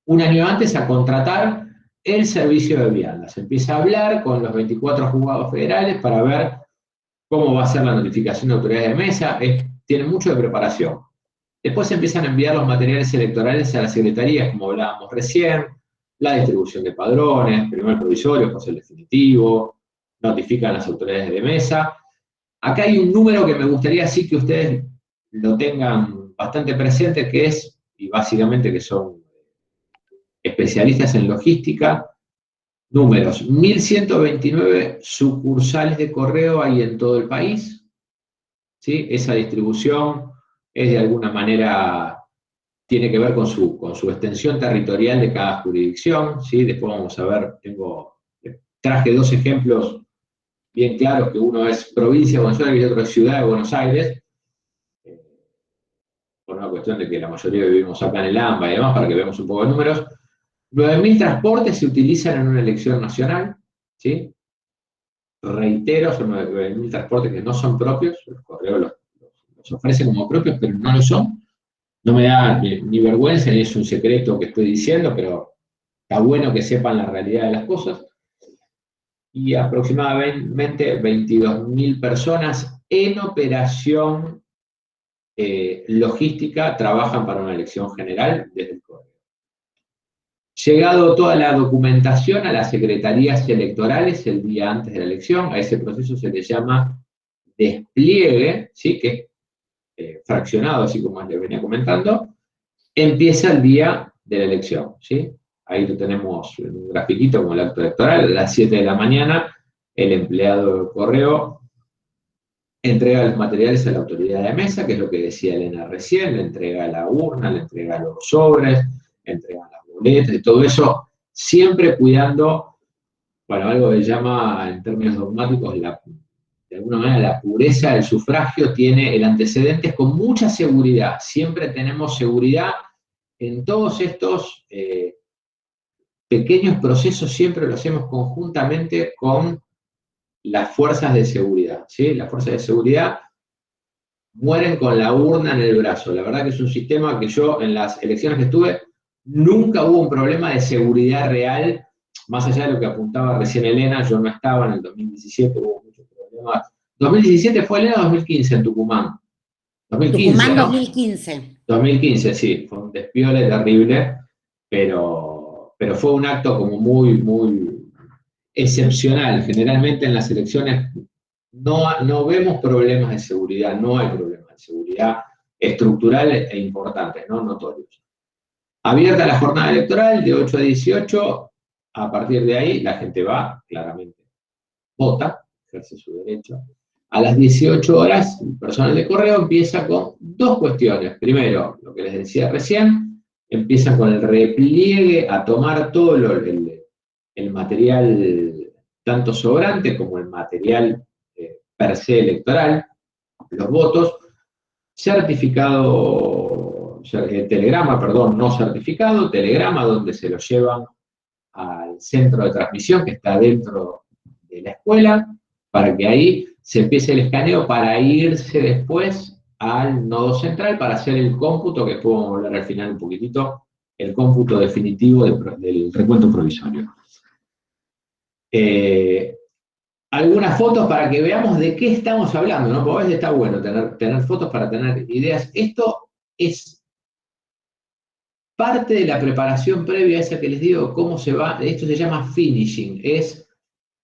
un año antes a contratar el servicio de viandas. Empieza a hablar con los 24 juzgados federales para ver cómo va a ser la notificación de autoridades de mesa. Tiene mucho de preparación. Después se empiezan a enviar los materiales electorales a las secretarías, como hablábamos recién, la distribución de padrones, primero el provisorio, después el definitivo, notifican las autoridades de mesa. Acá hay un número que me gustaría sí que ustedes lo tengan bastante presente, que es, y básicamente que son especialistas en logística, números, 1.129 sucursales de correo hay en todo el país, ¿sí? Esa distribución es de alguna manera, tiene que ver con su extensión territorial de cada jurisdicción, ¿sí? Después vamos a ver, traje 2 ejemplos bien claros, que uno es provincia de Buenos Aires y otro es ciudad de Buenos Aires, por una cuestión de que la mayoría vivimos acá en el AMBA y demás, para que veamos un poco de números. 9.000 transportes se utilizan en una elección nacional, ¿sí? Reitero, son 9.000 transportes que no son propios, el Correo los ofrece como propios, pero no lo son. No me da ni vergüenza, ni es un secreto que estoy diciendo, pero está bueno que sepan la realidad de las cosas. Y aproximadamente 22.000 personas en operación logística trabajan para una elección general desde el Correo. Llegado toda la documentación a las secretarías electorales el día antes de la elección, a ese proceso se le llama despliegue, ¿sí? Que es fraccionado, así como les venía comentando, empieza el día de la elección, ¿sí? Ahí lo tenemos en un grafiquito como el acto electoral. A las 7 de la mañana, el empleado del Correo entrega los materiales a la autoridad de mesa, que es lo que decía Elena recién, le entrega la urna, le entrega los sobres, entrega las boletas y todo eso, siempre cuidando, bueno, algo que se llama en términos dogmáticos, de alguna manera la pureza del sufragio tiene el antecedente con mucha seguridad. Siempre tenemos seguridad en todos estos pequeños procesos, siempre lo hacemos conjuntamente con las fuerzas de seguridad, ¿sí? Las fuerzas de seguridad mueren con la urna en el brazo. La verdad que es un sistema que yo, en las elecciones que estuve, nunca hubo un problema de seguridad real, más allá de lo que apuntaba recién Elena. Yo no estaba en el 2017, hubo muchos problemas. ¿2017 fue, Elena, o 2015 en Tucumán? 2015, Tucumán, ¿no? 2015. 2015, sí, fue un despiole terrible, pero fue un acto como muy excepcional. Generalmente en las elecciones no vemos problemas de seguridad, no hay problemas de seguridad estructurales e importantes, ¿no? Notorios. Abierta la jornada electoral de 8 a 18, a partir de ahí la gente va, claramente, vota, ejerce su derecho. A las 18 horas, el personal de correo empieza con dos cuestiones. Primero, lo que les decía recién, empiezan con el repliegue a tomar todo el material, tanto sobrante como el material per se electoral, los votos, certificado, telegrama, perdón, no certificado, telegrama, donde se lo llevan al centro de transmisión que está dentro de la escuela, para que ahí se empiece el escaneo para irse después al nodo central para hacer el cómputo, que después vamos a hablar al final un poquitito, el cómputo definitivo del recuento provisorio. Algunas fotos para que veamos de qué estamos hablando, ¿no? Porque a veces está bueno tener fotos para tener ideas. Esto es parte de la preparación previa, esa que les digo, cómo se va, esto se llama finishing, es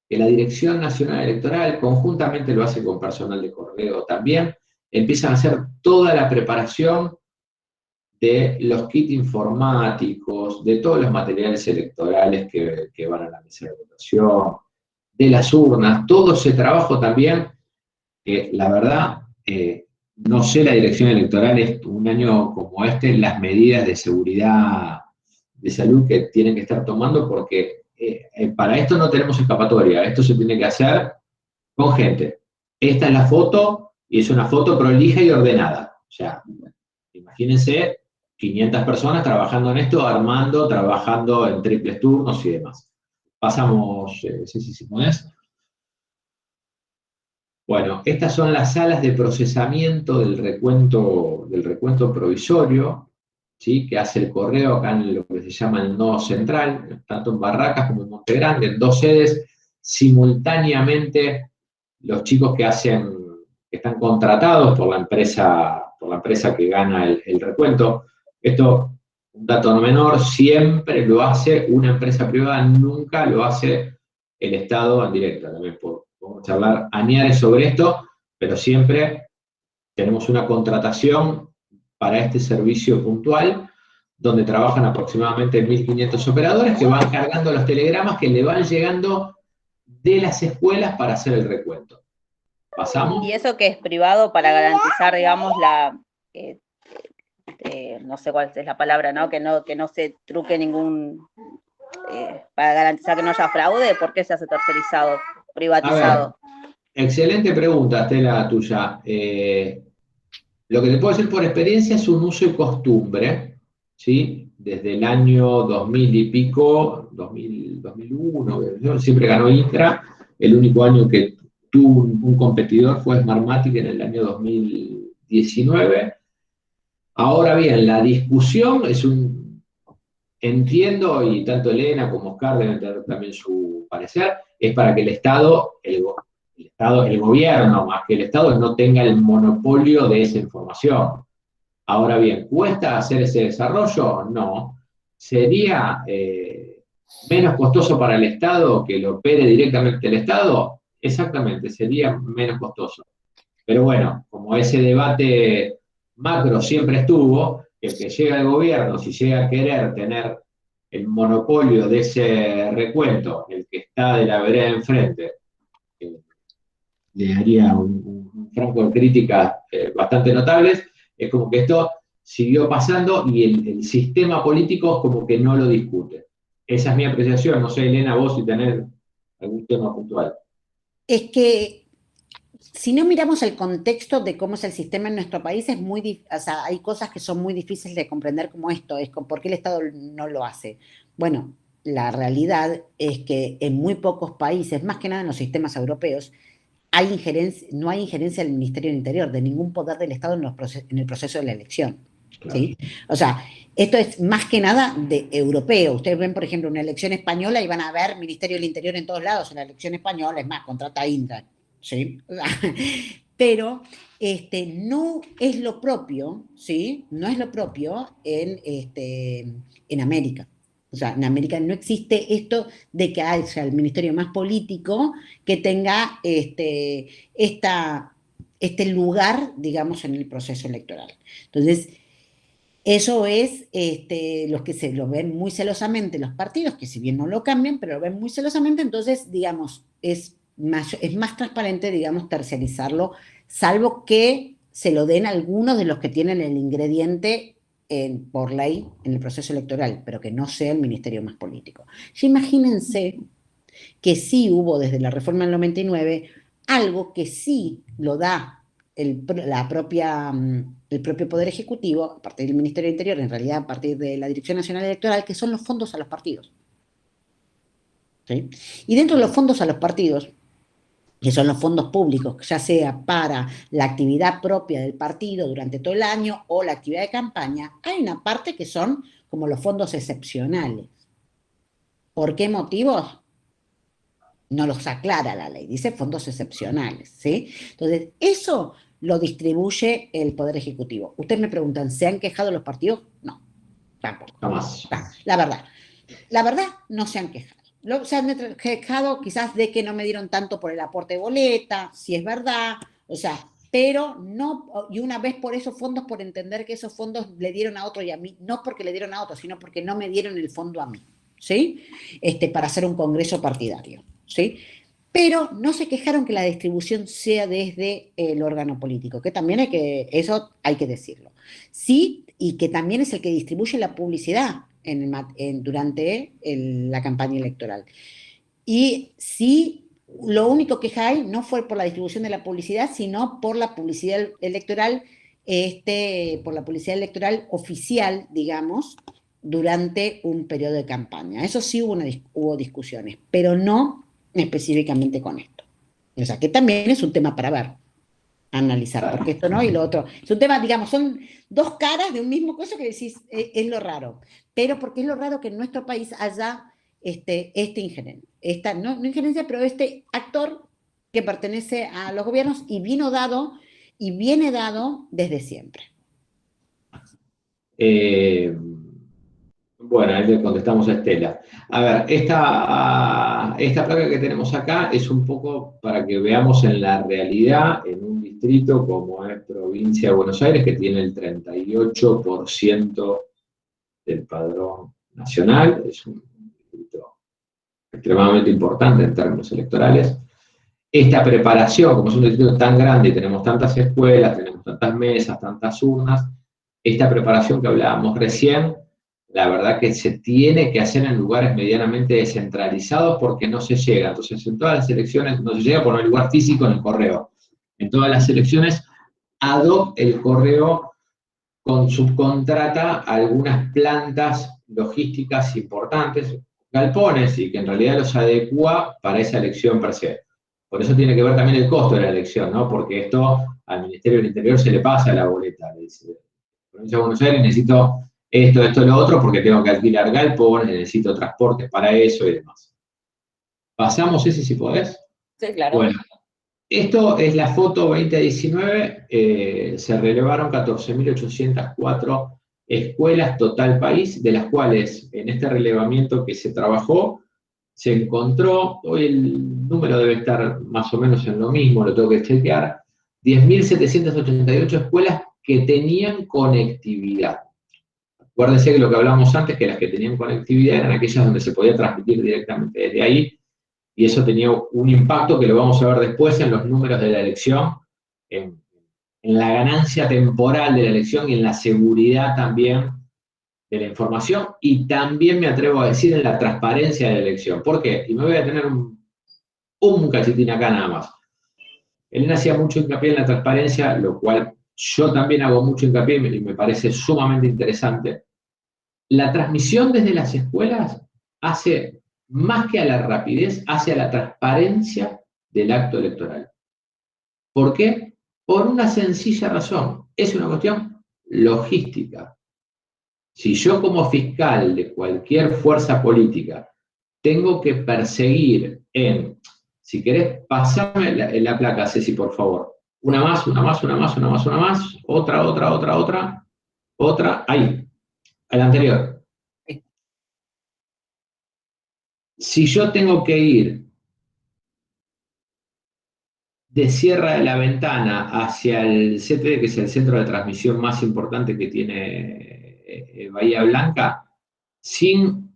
que la Dirección Nacional Electoral, conjuntamente lo hace con personal de correo también, empiezan a hacer toda la preparación de los kits informáticos, de todos los materiales electorales que van a la mesa de votación, de las urnas, todo ese trabajo también, que la verdad, no sé la Dirección Electoral, un año como este, las medidas de seguridad, de salud que tienen que estar tomando, porque para esto no tenemos escapatoria, esto se tiene que hacer con gente. Esta es la foto, y es una foto prolija y ordenada. O sea, imagínense 500 personas trabajando en esto, armando, trabajando en triples turnos y demás. Pasamos, si podés. Bueno, estas son las salas de procesamiento del recuento provisorio, ¿sí? Que hace el correo acá en lo que se llama el nodo central, tanto en Barracas como en Monte Grande, en dos sedes, simultáneamente los chicos que están contratados por la empresa que gana el recuento. Esto, un dato no menor, siempre lo hace una empresa privada, nunca lo hace el Estado en directo. También podemos charlar añares sobre esto, pero siempre tenemos una contratación para este servicio puntual, donde trabajan aproximadamente 1.500 operadores que van cargando los telegramas que le van llegando de las escuelas para hacer el recuento. ¿Pasamos? Y eso que es privado para garantizar, digamos, no sé cuál es la palabra, ¿no? Que no se truque para garantizar que no haya fraude. ¿Por qué se hace tercerizado, privatizado? A ver, excelente pregunta, Estela, tuya. Lo que te puedo decir por experiencia es un uso y costumbre, ¿sí? Desde el año 2000 y pico, 2001, siempre ganó Intra. El único año que tuvo un competidor fue Smartmatic en el año 2019. Ahora bien, la discusión entiendo, y tanto Elena como Oscar deben tener también su parecer, es para que el Estado, el gobierno más que el Estado, no tenga el monopolio de esa información. Ahora bien, ¿cuesta hacer ese desarrollo? No. ¿Sería menos costoso para el Estado que lo opere directamente el Estado? Exactamente, sería menos costoso. Pero bueno, como ese debate macro siempre estuvo, el que llega al gobierno, si llega a querer tener el monopolio de ese recuento, el que está de la vereda enfrente, le haría un franco de críticas bastante notables, es como que esto siguió pasando y el sistema político como que no lo discute. Esa es mi apreciación. No sé, Elena, vos si tenés algún tema puntual. Es que si no miramos el contexto de cómo es el sistema en nuestro país, es muy, o sea, hay cosas que son muy difíciles de comprender como esto, es por qué el Estado no lo hace. Bueno, la realidad es que en muy pocos países, más que nada en los sistemas europeos, hay no hay injerencia del Ministerio del Interior, de ningún poder del Estado en el proceso de la elección. Claro. ¿Sí? O sea, esto es más que nada de europeo. Ustedes ven, por ejemplo, una elección española y van a ver Ministerio del Interior en todos lados en la elección española, es más, contrata a Indra. ¿Sí? Pero no es lo propio, ¿sí? No es lo propio en América. O sea, en América no existe esto de que haya el ministerio más político que tenga este lugar, digamos, en el proceso electoral. Entonces, eso es los que se lo ven muy celosamente los partidos, que si bien no lo cambian, pero lo ven muy celosamente, entonces, digamos, es más transparente, digamos, terciarizarlo, salvo que se lo den algunos de los que tienen el ingrediente por ley en el proceso electoral, pero que no sea el ministerio más político. Ya imagínense que sí hubo desde la reforma del 99 algo que sí lo da el propio Poder Ejecutivo, a partir del Ministerio del Interior, en realidad a partir de la Dirección Nacional Electoral, que son los fondos a los partidos. ¿Sí? Y dentro de los fondos a los partidos, que son los fondos públicos, ya sea para la actividad propia del partido durante todo el año o la actividad de campaña, hay una parte que son como los fondos excepcionales. ¿Por qué motivos? No los aclara la ley, dice fondos excepcionales, ¿sí? Entonces, eso lo distribuye el Poder Ejecutivo. Ustedes me preguntan, ¿se han quejado los partidos? No, tampoco. Jamás. La verdad, no se han quejado. Se han quejado quizás de que no me dieron tanto por el aporte de boleta, si es verdad, o sea, pero no, y una vez por esos fondos, por entender que esos fondos le dieron a otro y a mí, no porque le dieron a otro, sino porque no me dieron el fondo a mí, ¿sí? Para hacer un congreso partidario, ¿sí? Pero no se quejaron que la distribución sea desde el órgano político, que también eso hay que decirlo. Sí, y que también es el que distribuye la publicidad durante la campaña electoral. Y sí, lo único que hay no fue por la distribución de la publicidad, sino por la publicidad electoral, por la publicidad electoral oficial, digamos, durante un periodo de campaña. Eso sí hubo discusiones, pero no específicamente con esto. O sea, que también es un tema para ver, analizar, porque esto no y lo otro. Es un tema, digamos, son dos caras de un mismo cosa que decís, es lo raro. Pero porque es lo raro que en nuestro país haya injerencia, no injerencia, pero este actor que pertenece a los gobiernos y viene dado desde siempre. Bueno, ahí le contestamos a Estela. A ver, esta placa que tenemos acá es un poco para que veamos en la realidad, en un distrito como es Provincia de Buenos Aires, que tiene el 38% del padrón nacional, es un distrito extremadamente importante en términos electorales. Esta preparación, como es un distrito tan grande y tenemos tantas escuelas, tenemos tantas mesas, tantas urnas, esta preparación que hablábamos recién, la verdad que se tiene que hacer en lugares medianamente descentralizados porque no se llega. Entonces, en todas las elecciones no se llega por no hay lugar físico en el correo. En todas las elecciones, ad hoc el correo subcontrata algunas plantas logísticas importantes, galpones, y que en realidad los adecua para esa elección per se. Por eso tiene que ver también el costo de la elección, ¿no? Porque esto al Ministerio del Interior se le pasa la boleta. Le dice, Provincia de Buenos Aires, necesito esto, lo otro, porque tengo que alquilar galpones, necesito transportes para eso y demás. ¿Pasamos ese si podés? Sí, claro. Bueno, esto es la foto 2019, se relevaron 14.804 escuelas total país, de las cuales en este relevamiento que se trabajó, se encontró, hoy el número debe estar más o menos en lo mismo, lo tengo que chequear, 10.788 escuelas que tenían conectividad. Acuérdense que lo que hablamos antes, que las que tenían conectividad eran aquellas donde se podía transmitir directamente desde ahí, y eso tenía un impacto que lo vamos a ver después en los números de la elección, en en la ganancia temporal de la elección y en la seguridad también de la información, y también me atrevo a decir en la transparencia de la elección. ¿Por qué? Y me voy a tener un cachitín acá nada más. Elena hacía mucho hincapié en la transparencia, lo cual yo también hago mucho hincapié y me parece sumamente interesante. La transmisión desde las escuelas hace, más que a la rapidez, hace a la transparencia del acto electoral. ¿Por qué? Por una sencilla razón. Es una cuestión logística. Si yo como fiscal de cualquier fuerza política tengo que perseguir si querés, pasame la placa, Ceci, por favor. Una más, una más, una más, una más, una más, otra, ahí, a la anterior. Si yo tengo que ir de Sierra de la Ventana hacia el CTD, que es el centro de transmisión más importante que tiene Bahía Blanca, sin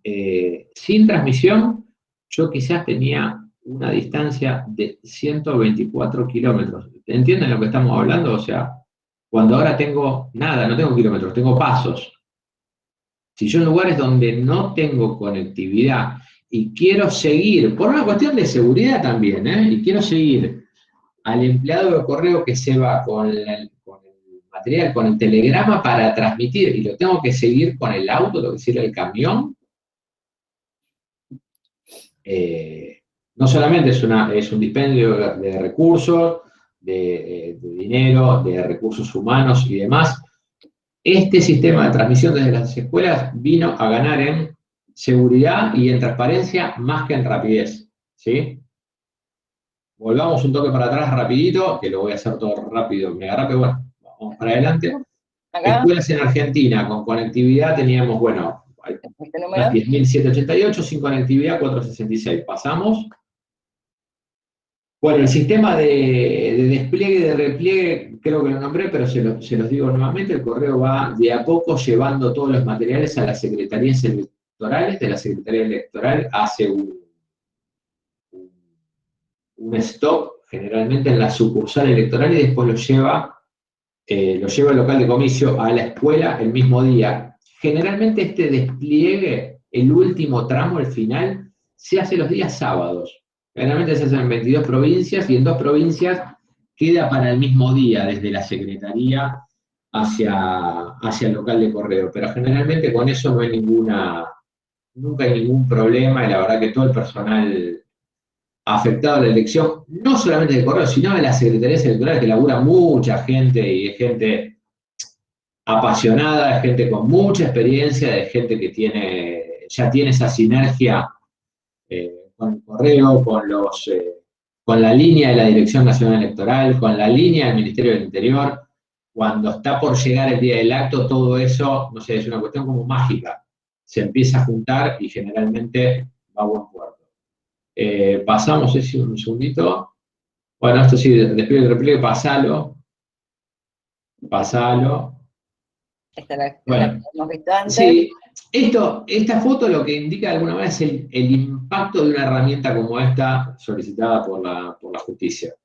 transmisión, yo quizás tenía una distancia de 124 kilómetros. ¿Entienden lo que estamos hablando? O sea, cuando ahora tengo nada, no tengo kilómetros, tengo pasos. Si yo en lugares donde no tengo conectividad y quiero seguir, por una cuestión de seguridad también, y quiero seguir al empleado de correo que se va con el material, con el telegrama para transmitir, y lo tengo que seguir con el auto, tengo que seguir el camión, no solamente es un dispendio de recursos, de dinero, de recursos humanos y demás. Este sistema de transmisión desde las escuelas vino a ganar en seguridad y en transparencia más que en rapidez, ¿sí? Volvamos un toque para atrás rapidito, que lo voy a hacer todo rápido, mega rápido, bueno, vamos para adelante. Acá. Escuelas en Argentina con conectividad teníamos, bueno, ¿Este número? 10.788, sin conectividad 466. Pasamos. Bueno, el sistema de despliegue y de repliegue, creo que lo nombré, pero se los digo nuevamente, el correo va de a poco llevando todos los materiales a las secretarías electorales, de la Secretaría Electoral hace un stop, generalmente en la sucursal electoral, y después lo lleva al local de comicio, a la escuela el mismo día. Generalmente este despliegue, el último tramo, el final, se hace los días sábados. Generalmente se hacen en 22 provincias, y en 2 provincias queda para el mismo día, desde la secretaría hacia el local de correo. Pero generalmente con eso no hay nunca hay ningún problema, y la verdad que todo el personal afectado a la elección, no solamente de correo, sino de las secretarías electorales, que labura mucha gente, y es gente apasionada, es gente con mucha experiencia, de gente que ya tiene esa sinergia con el correo, con la línea de la Dirección Nacional Electoral, con la línea del Ministerio del Interior. Cuando está por llegar el día del acto, todo eso, no sé, es una cuestión como mágica. Se empieza a juntar y generalmente va a buen puerto. Pasamos ese un segundito. Bueno, esto sí, despliegue y repliegue, pasalo. Esta la Bueno, hemos visto antes. Sí, esta foto lo que indica de alguna manera es el impacto de una herramienta como esta solicitada por la justicia.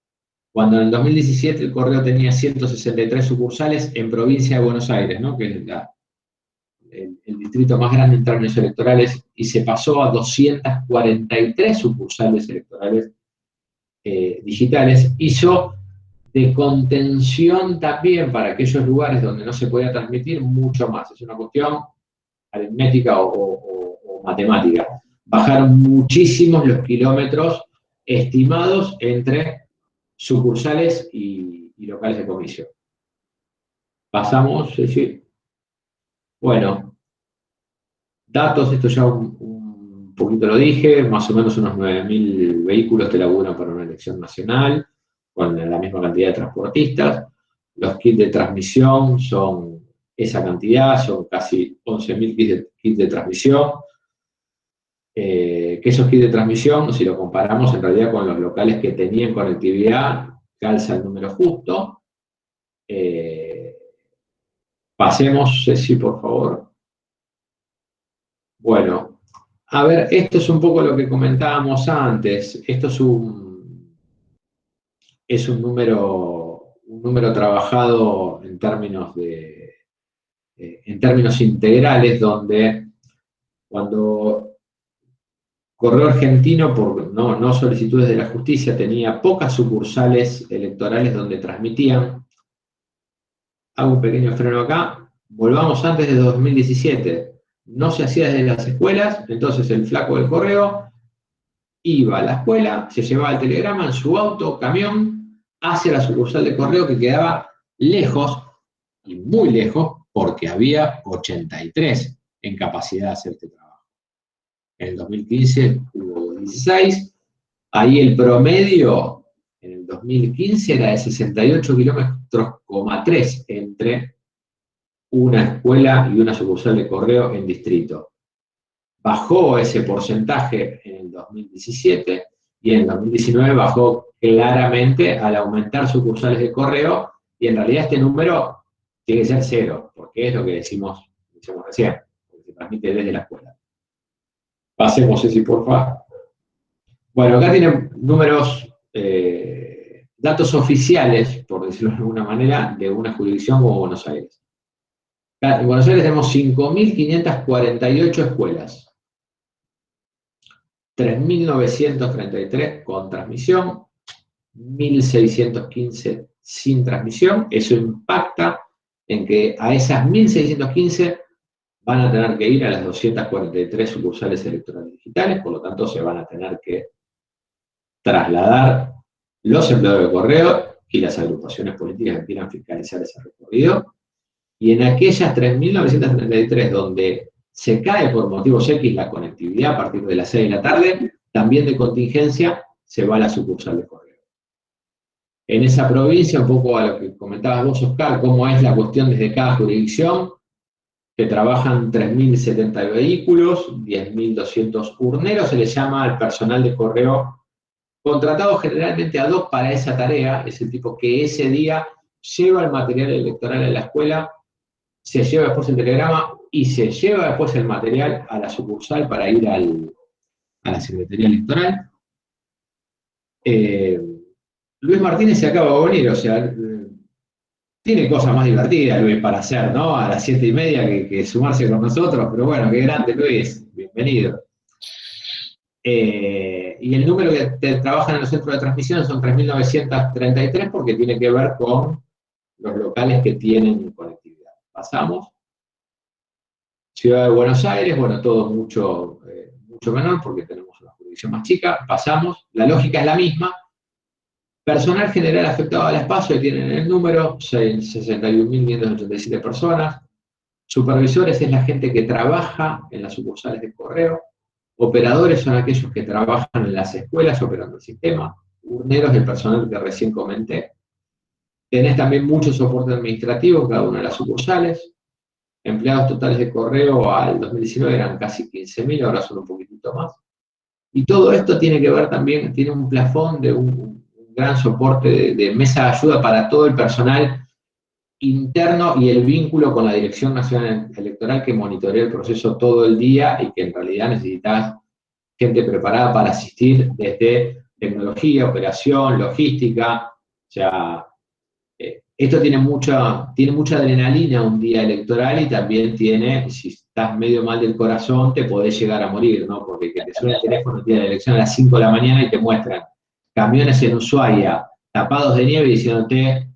Cuando en el 2017 el correo tenía 163 sucursales en provincia de Buenos Aires, ¿no? Que es el distrito más grande en términos electorales, y se pasó a 243 sucursales electorales digitales, hizo de contención también para aquellos lugares donde no se podía transmitir mucho más. Es una cuestión aritmética o matemática. Bajaron muchísimos los kilómetros estimados entre sucursales y locales de comicio. Pasamos, sí. Bueno, datos, esto ya un poquito lo dije, más o menos unos 9.000 vehículos te laburan para una elección nacional, con la misma cantidad de transportistas. Los kits de transmisión son esa cantidad, son casi 11.000 kits de transmisión. Que esos kits de transmisión, si lo comparamos en realidad con los locales que tenían conectividad, calza el número justo. Pasemos, Ceci, por favor. Bueno, a ver, esto es un poco lo que comentábamos antes. Esto es un número un número trabajado en términos integrales, donde cuando Correo Argentino, por no solicitudes de la justicia, tenía pocas sucursales electorales donde transmitían. Hago un pequeño freno acá. Volvamos antes de 2017. No se hacía desde las escuelas, entonces el flaco del correo iba a la escuela, se llevaba el telegrama en su auto, camión, hacia la sucursal de correo que quedaba lejos, y muy lejos, porque había 83 en capacidad de hacer este trabajo. En el 2015 hubo 16, ahí el promedio en el 2015 era de 68,3 kilómetros entre una escuela y una sucursal de correo en distrito. Bajó ese porcentaje en el 2017 y en el 2019 bajó claramente al aumentar sucursales de correo, y en realidad este número tiene que ser 0, porque es lo que decimos recién, porque se transmite desde la escuela. Pasemos ese, por favor. Bueno, acá tienen números, datos oficiales, por decirlo de alguna manera, de una jurisdicción como Buenos Aires. En Buenos Aires tenemos 5.548 escuelas, 3.933 con transmisión, 1.615 sin transmisión. Eso impacta en que a esas 1.615 van a tener que ir a las 243 sucursales electorales digitales, por lo tanto se van a tener que trasladar los empleados de correo y las agrupaciones políticas que quieran fiscalizar ese recorrido. Y en aquellas 3.933 donde se cae por motivos X la conectividad a partir de las 6 de la tarde, también de contingencia se va a la sucursal de correo. En esa provincia, un poco a lo que comentabas vos, Oscar, cómo es la cuestión desde cada jurisdicción, que trabajan 3.070 vehículos, 10.200 urneros, se les llama al personal de correo contratado generalmente ad hoc para esa tarea, es el tipo que ese día lleva el material electoral a la escuela, se lleva después el telegrama y se lleva después el material a la sucursal para ir a la Secretaría Electoral. Luis Martínez se acaba de venir, o sea, tiene cosas más divertidas, Luis, para hacer, ¿no? A las 7:30 que sumarse con nosotros, pero bueno, qué grande, Luis, bienvenido. Y el número que trabajan en los centros de transmisión son 3.933 porque tiene que ver con los locales que tienen conectividad. Pasamos. Ciudad de Buenos Aires, bueno, todo mucho menor porque tenemos una jurisdicción más chica. Pasamos. La lógica es la misma. Personal general afectado al espacio, tienen el número, 61.587 personas. Supervisores es la gente que trabaja en las sucursales de correo. Operadores son aquellos que trabajan en las escuelas operando el sistema. Urneros del personal que recién comenté. Tenés también mucho soporte administrativo en cada una de las sucursales. Empleados totales de correo al 2019 eran casi 15.000, ahora son un poquitito más. Y todo esto tiene que ver también, tiene un plafón de un gran soporte de mesa de ayuda para todo el personal interno y el vínculo con la Dirección Nacional Electoral que monitorea el proceso todo el día y que en realidad necesitas gente preparada para asistir desde tecnología, operación, logística. O sea, esto tiene mucha adrenalina un día electoral y también tiene, si estás medio mal del corazón, te podés llegar a morir, ¿no? Porque que te suena el teléfono el día de la elección a las 5 de la mañana y te muestran camiones en Ushuaia tapados de nieve diciéndote,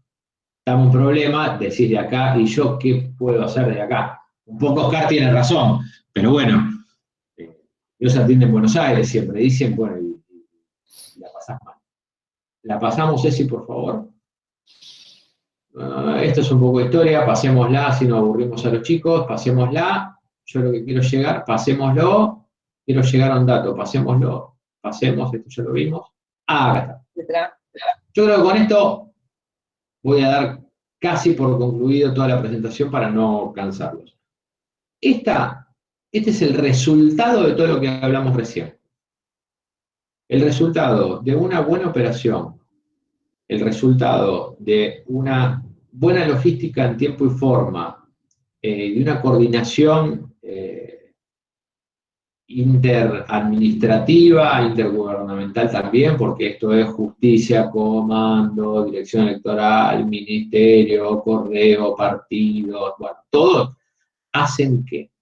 estamos un problema, decís de acá, ¿y yo qué puedo hacer de acá? Un poco Oscar tiene razón, pero bueno, ellos atienden en Buenos Aires, siempre dicen, bueno, y la pasás mal. La pasamos, Ceci, por favor. Esto es un poco de historia, pasémosla, si no aburrimos a los chicos, pasémosla. Yo lo que quiero llegar, pasémoslo, quiero llegar a un dato, pasémoslo, pasemos, esto ya lo vimos. Acá está. Yo creo que con esto voy a dar casi por concluido toda la presentación para no cansarlos. Este es el resultado de todo lo que hablamos recién. El resultado de una buena operación, el resultado de una buena logística en tiempo y forma, de una coordinación interadministrativa, intergubernamental también, porque esto es justicia, comando, dirección electoral, ministerio, correo, partidos, bueno, todos hacen que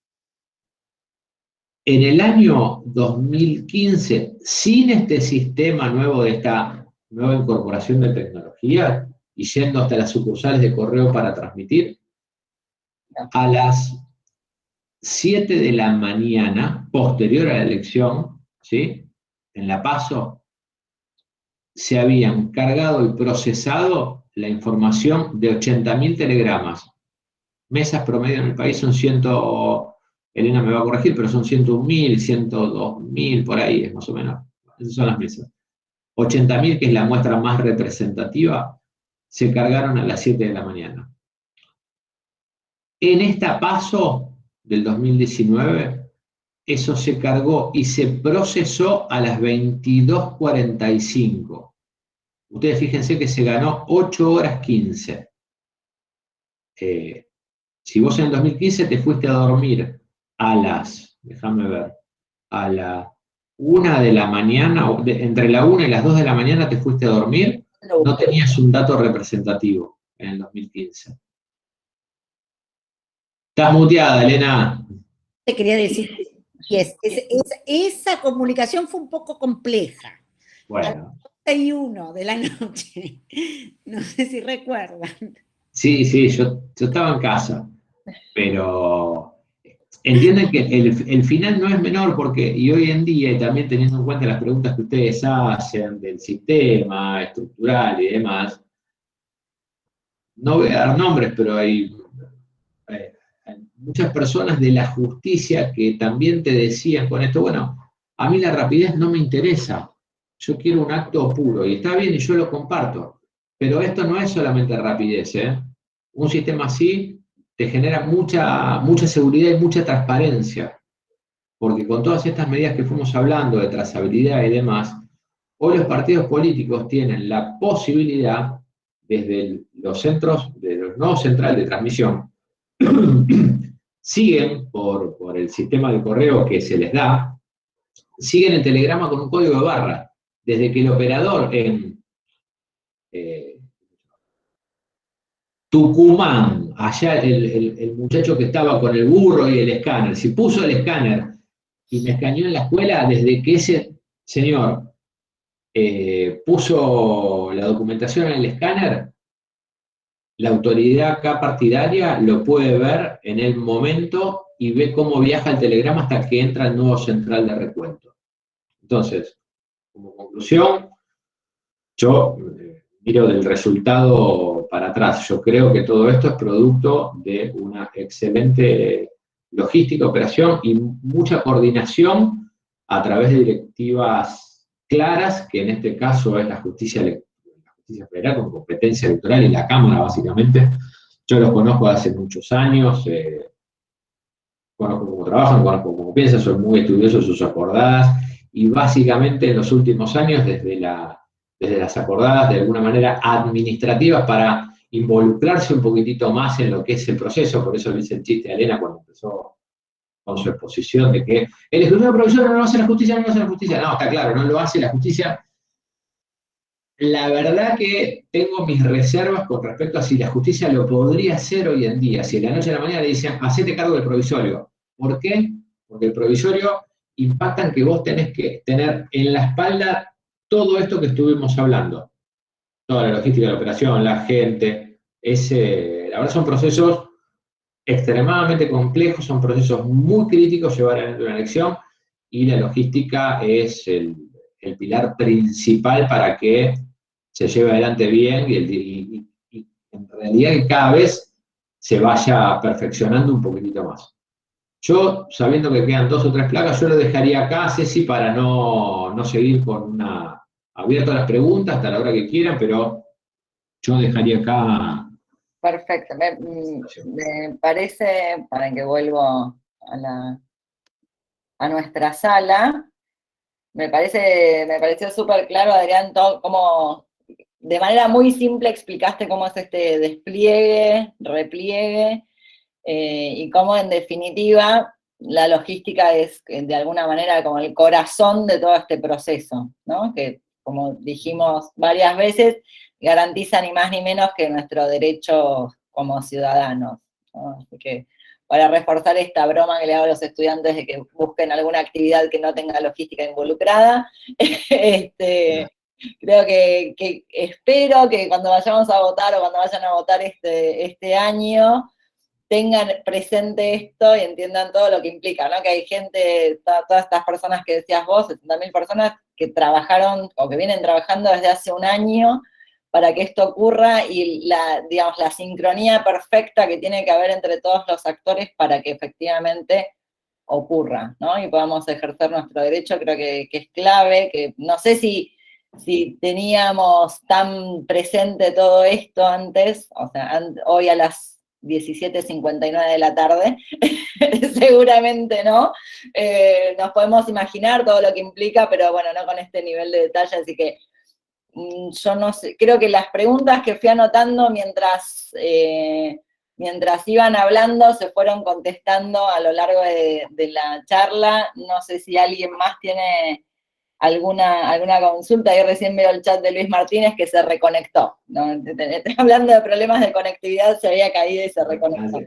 en el año 2015, sin este sistema nuevo de esta nueva incorporación de tecnología, y yendo hasta las sucursales de correo para transmitir, a las 7 de la mañana, posterior a la elección, ¿sí?, en la PASO, se habían cargado y procesado la información de 80.000 telegramas. Mesas promedio en el país son Elena me va a corregir, pero son 101.000, 102.000, por ahí es más o menos. Esas son las mesas. 80.000, que es la muestra más representativa, se cargaron a las 7 de la mañana. En esta PASO del 2019, eso se cargó y se procesó a las 22:45. Ustedes fíjense que se ganó 8 horas 15. Si vos en el 2015 te fuiste a dormir a las, déjame ver, a la 1 de la mañana, entre la 1 y las 2 de la mañana te fuiste a dormir, no tenías un dato representativo en el 2015. Estás muteada, Elena. Te quería decir, esa comunicación fue un poco compleja. Bueno. A las 1 de la noche, no sé si recuerdan. Sí, yo estaba en casa, pero entienden que el final no es menor, porque, y hoy en día, y también teniendo en cuenta las preguntas que ustedes hacen del sistema estructural y demás, no voy a dar nombres, pero hay muchas personas de la justicia que también te decían con esto, bueno, a mí la rapidez no me interesa, yo quiero un acto puro, y está bien y yo lo comparto, pero esto no es solamente rapidez, ¿eh? Un sistema así te genera mucha seguridad y mucha transparencia, porque con todas estas medidas que fuimos hablando de trazabilidad y demás, hoy los partidos políticos tienen la posibilidad, desde los centros, de los nuevos centrales de transmisión, siguen por el sistema de correo que se les da, siguen el telegrama con un código de barra. Desde que el operador en Tucumán, allá el muchacho que estaba con el burro y el escáner, si puso el escáner y me escaneó en la escuela, desde que ese señor puso la documentación en el escáner, la autoridad acá partidaria lo puede ver en el momento y ve cómo viaja el telegrama hasta que entra el nuevo central de recuento. Entonces, como conclusión, yo miro del resultado para atrás. Yo creo que todo esto es producto de una excelente logística, operación y mucha coordinación a través de directivas claras, que en este caso es la justicia federal con competencia electoral y la Cámara, básicamente. Yo los conozco hace muchos años, conozco cómo trabajan, conozco cómo piensan, soy muy estudioso de sus acordadas, y básicamente en los últimos años, desde las acordadas de alguna manera administrativas, para involucrarse un poquitito más en lo que es el proceso. Por eso le hice el chiste a Elena cuando empezó con su exposición de que el escrutinio provisorio no lo hace la justicia, no lo hace la justicia. No, está claro, no lo hace la justicia. La verdad que tengo mis reservas con respecto a si la justicia lo podría hacer hoy en día, si de la noche a la mañana le dicen, hacete cargo del provisorio. ¿Por qué? Porque el provisorio impacta en que vos tenés que tener en la espalda todo esto que estuvimos hablando. Toda la logística de la operación, la gente, la verdad son procesos extremadamente complejos, son procesos muy críticos llevar adelante una elección, y la logística es el pilar principal para que se lleve adelante bien y en realidad que cada vez se vaya perfeccionando un poquitito más. Yo, sabiendo que quedan 2 o 3 placas, yo lo dejaría acá, Ceci, para no seguir con abierto a las preguntas hasta la hora que quieran, pero yo dejaría acá. Perfecto, me parece, para que vuelvo a nuestra sala, me pareció súper claro, Adrián, cómo de manera muy simple explicaste cómo es este despliegue, repliegue, y cómo en definitiva la logística es de alguna manera como el corazón de todo este proceso, ¿no? Que, como dijimos varias veces, garantiza ni más ni menos que nuestro derecho como ciudadanos, ¿no? Así que, para reforzar esta broma que le hago a los estudiantes de que busquen alguna actividad que no tenga logística involucrada, creo que espero que cuando vayamos a votar o cuando vayan a votar este año, tengan presente esto y entiendan todo lo que implica, ¿no? Que hay gente, todas estas personas que decías vos, 60.000 personas que trabajaron o que vienen trabajando desde hace un año para que esto ocurra, y digamos, la sincronía perfecta que tiene que haber entre todos los actores para que efectivamente ocurra, ¿no? Y podamos ejercer nuestro derecho. Creo que es clave, que no sé si teníamos tan presente todo esto antes, o sea, hoy a las 17:59 de la tarde, seguramente no, nos podemos imaginar todo lo que implica, pero bueno, no con este nivel de detalle, así que yo no sé, creo que las preguntas que fui anotando mientras iban hablando se fueron contestando a lo largo de la charla. No sé si alguien más tiene alguna consulta. Ahí recién veo el chat de Luis Martínez que se reconectó, ¿no? Hablando de problemas de conectividad, se había caído y se reconectó.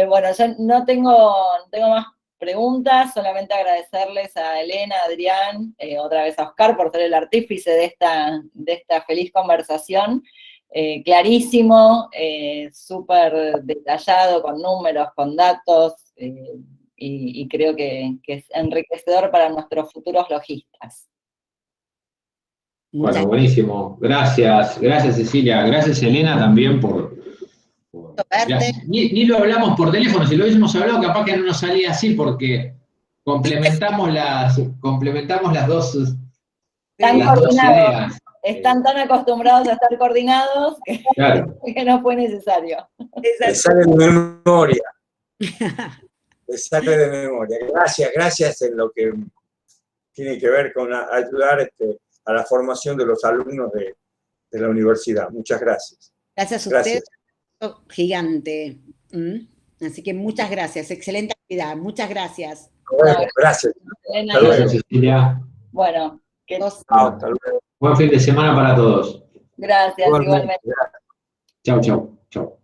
Bueno, yo no tengo más preguntas, solamente agradecerles a Elena, a Adrián, otra vez a Oscar por ser el artífice de esta feliz conversación. Clarísimo, súper detallado, con números, con datos, y creo que es enriquecedor para nuestros futuros logistas. Bueno, buenísimo. Gracias Cecilia. Gracias Elena también por ni lo hablamos por teléfono. Si lo hubiésemos hablado, capaz que no nos salía así, porque complementamos las dos ideas. Están tan acostumbrados a estar coordinados que no fue necesario. Le sale de memoria. Le sale de memoria. Gracias en lo que tiene que ver con ayudar a la formación de los alumnos de la universidad. Muchas gracias. Gracias a ustedes. Gigante. Así que muchas gracias. Excelente actividad. Muchas gracias. Bueno, gracias. Gracias, Cecilia. Bueno, buen fin de semana para todos. Gracias, igualmente. Chau.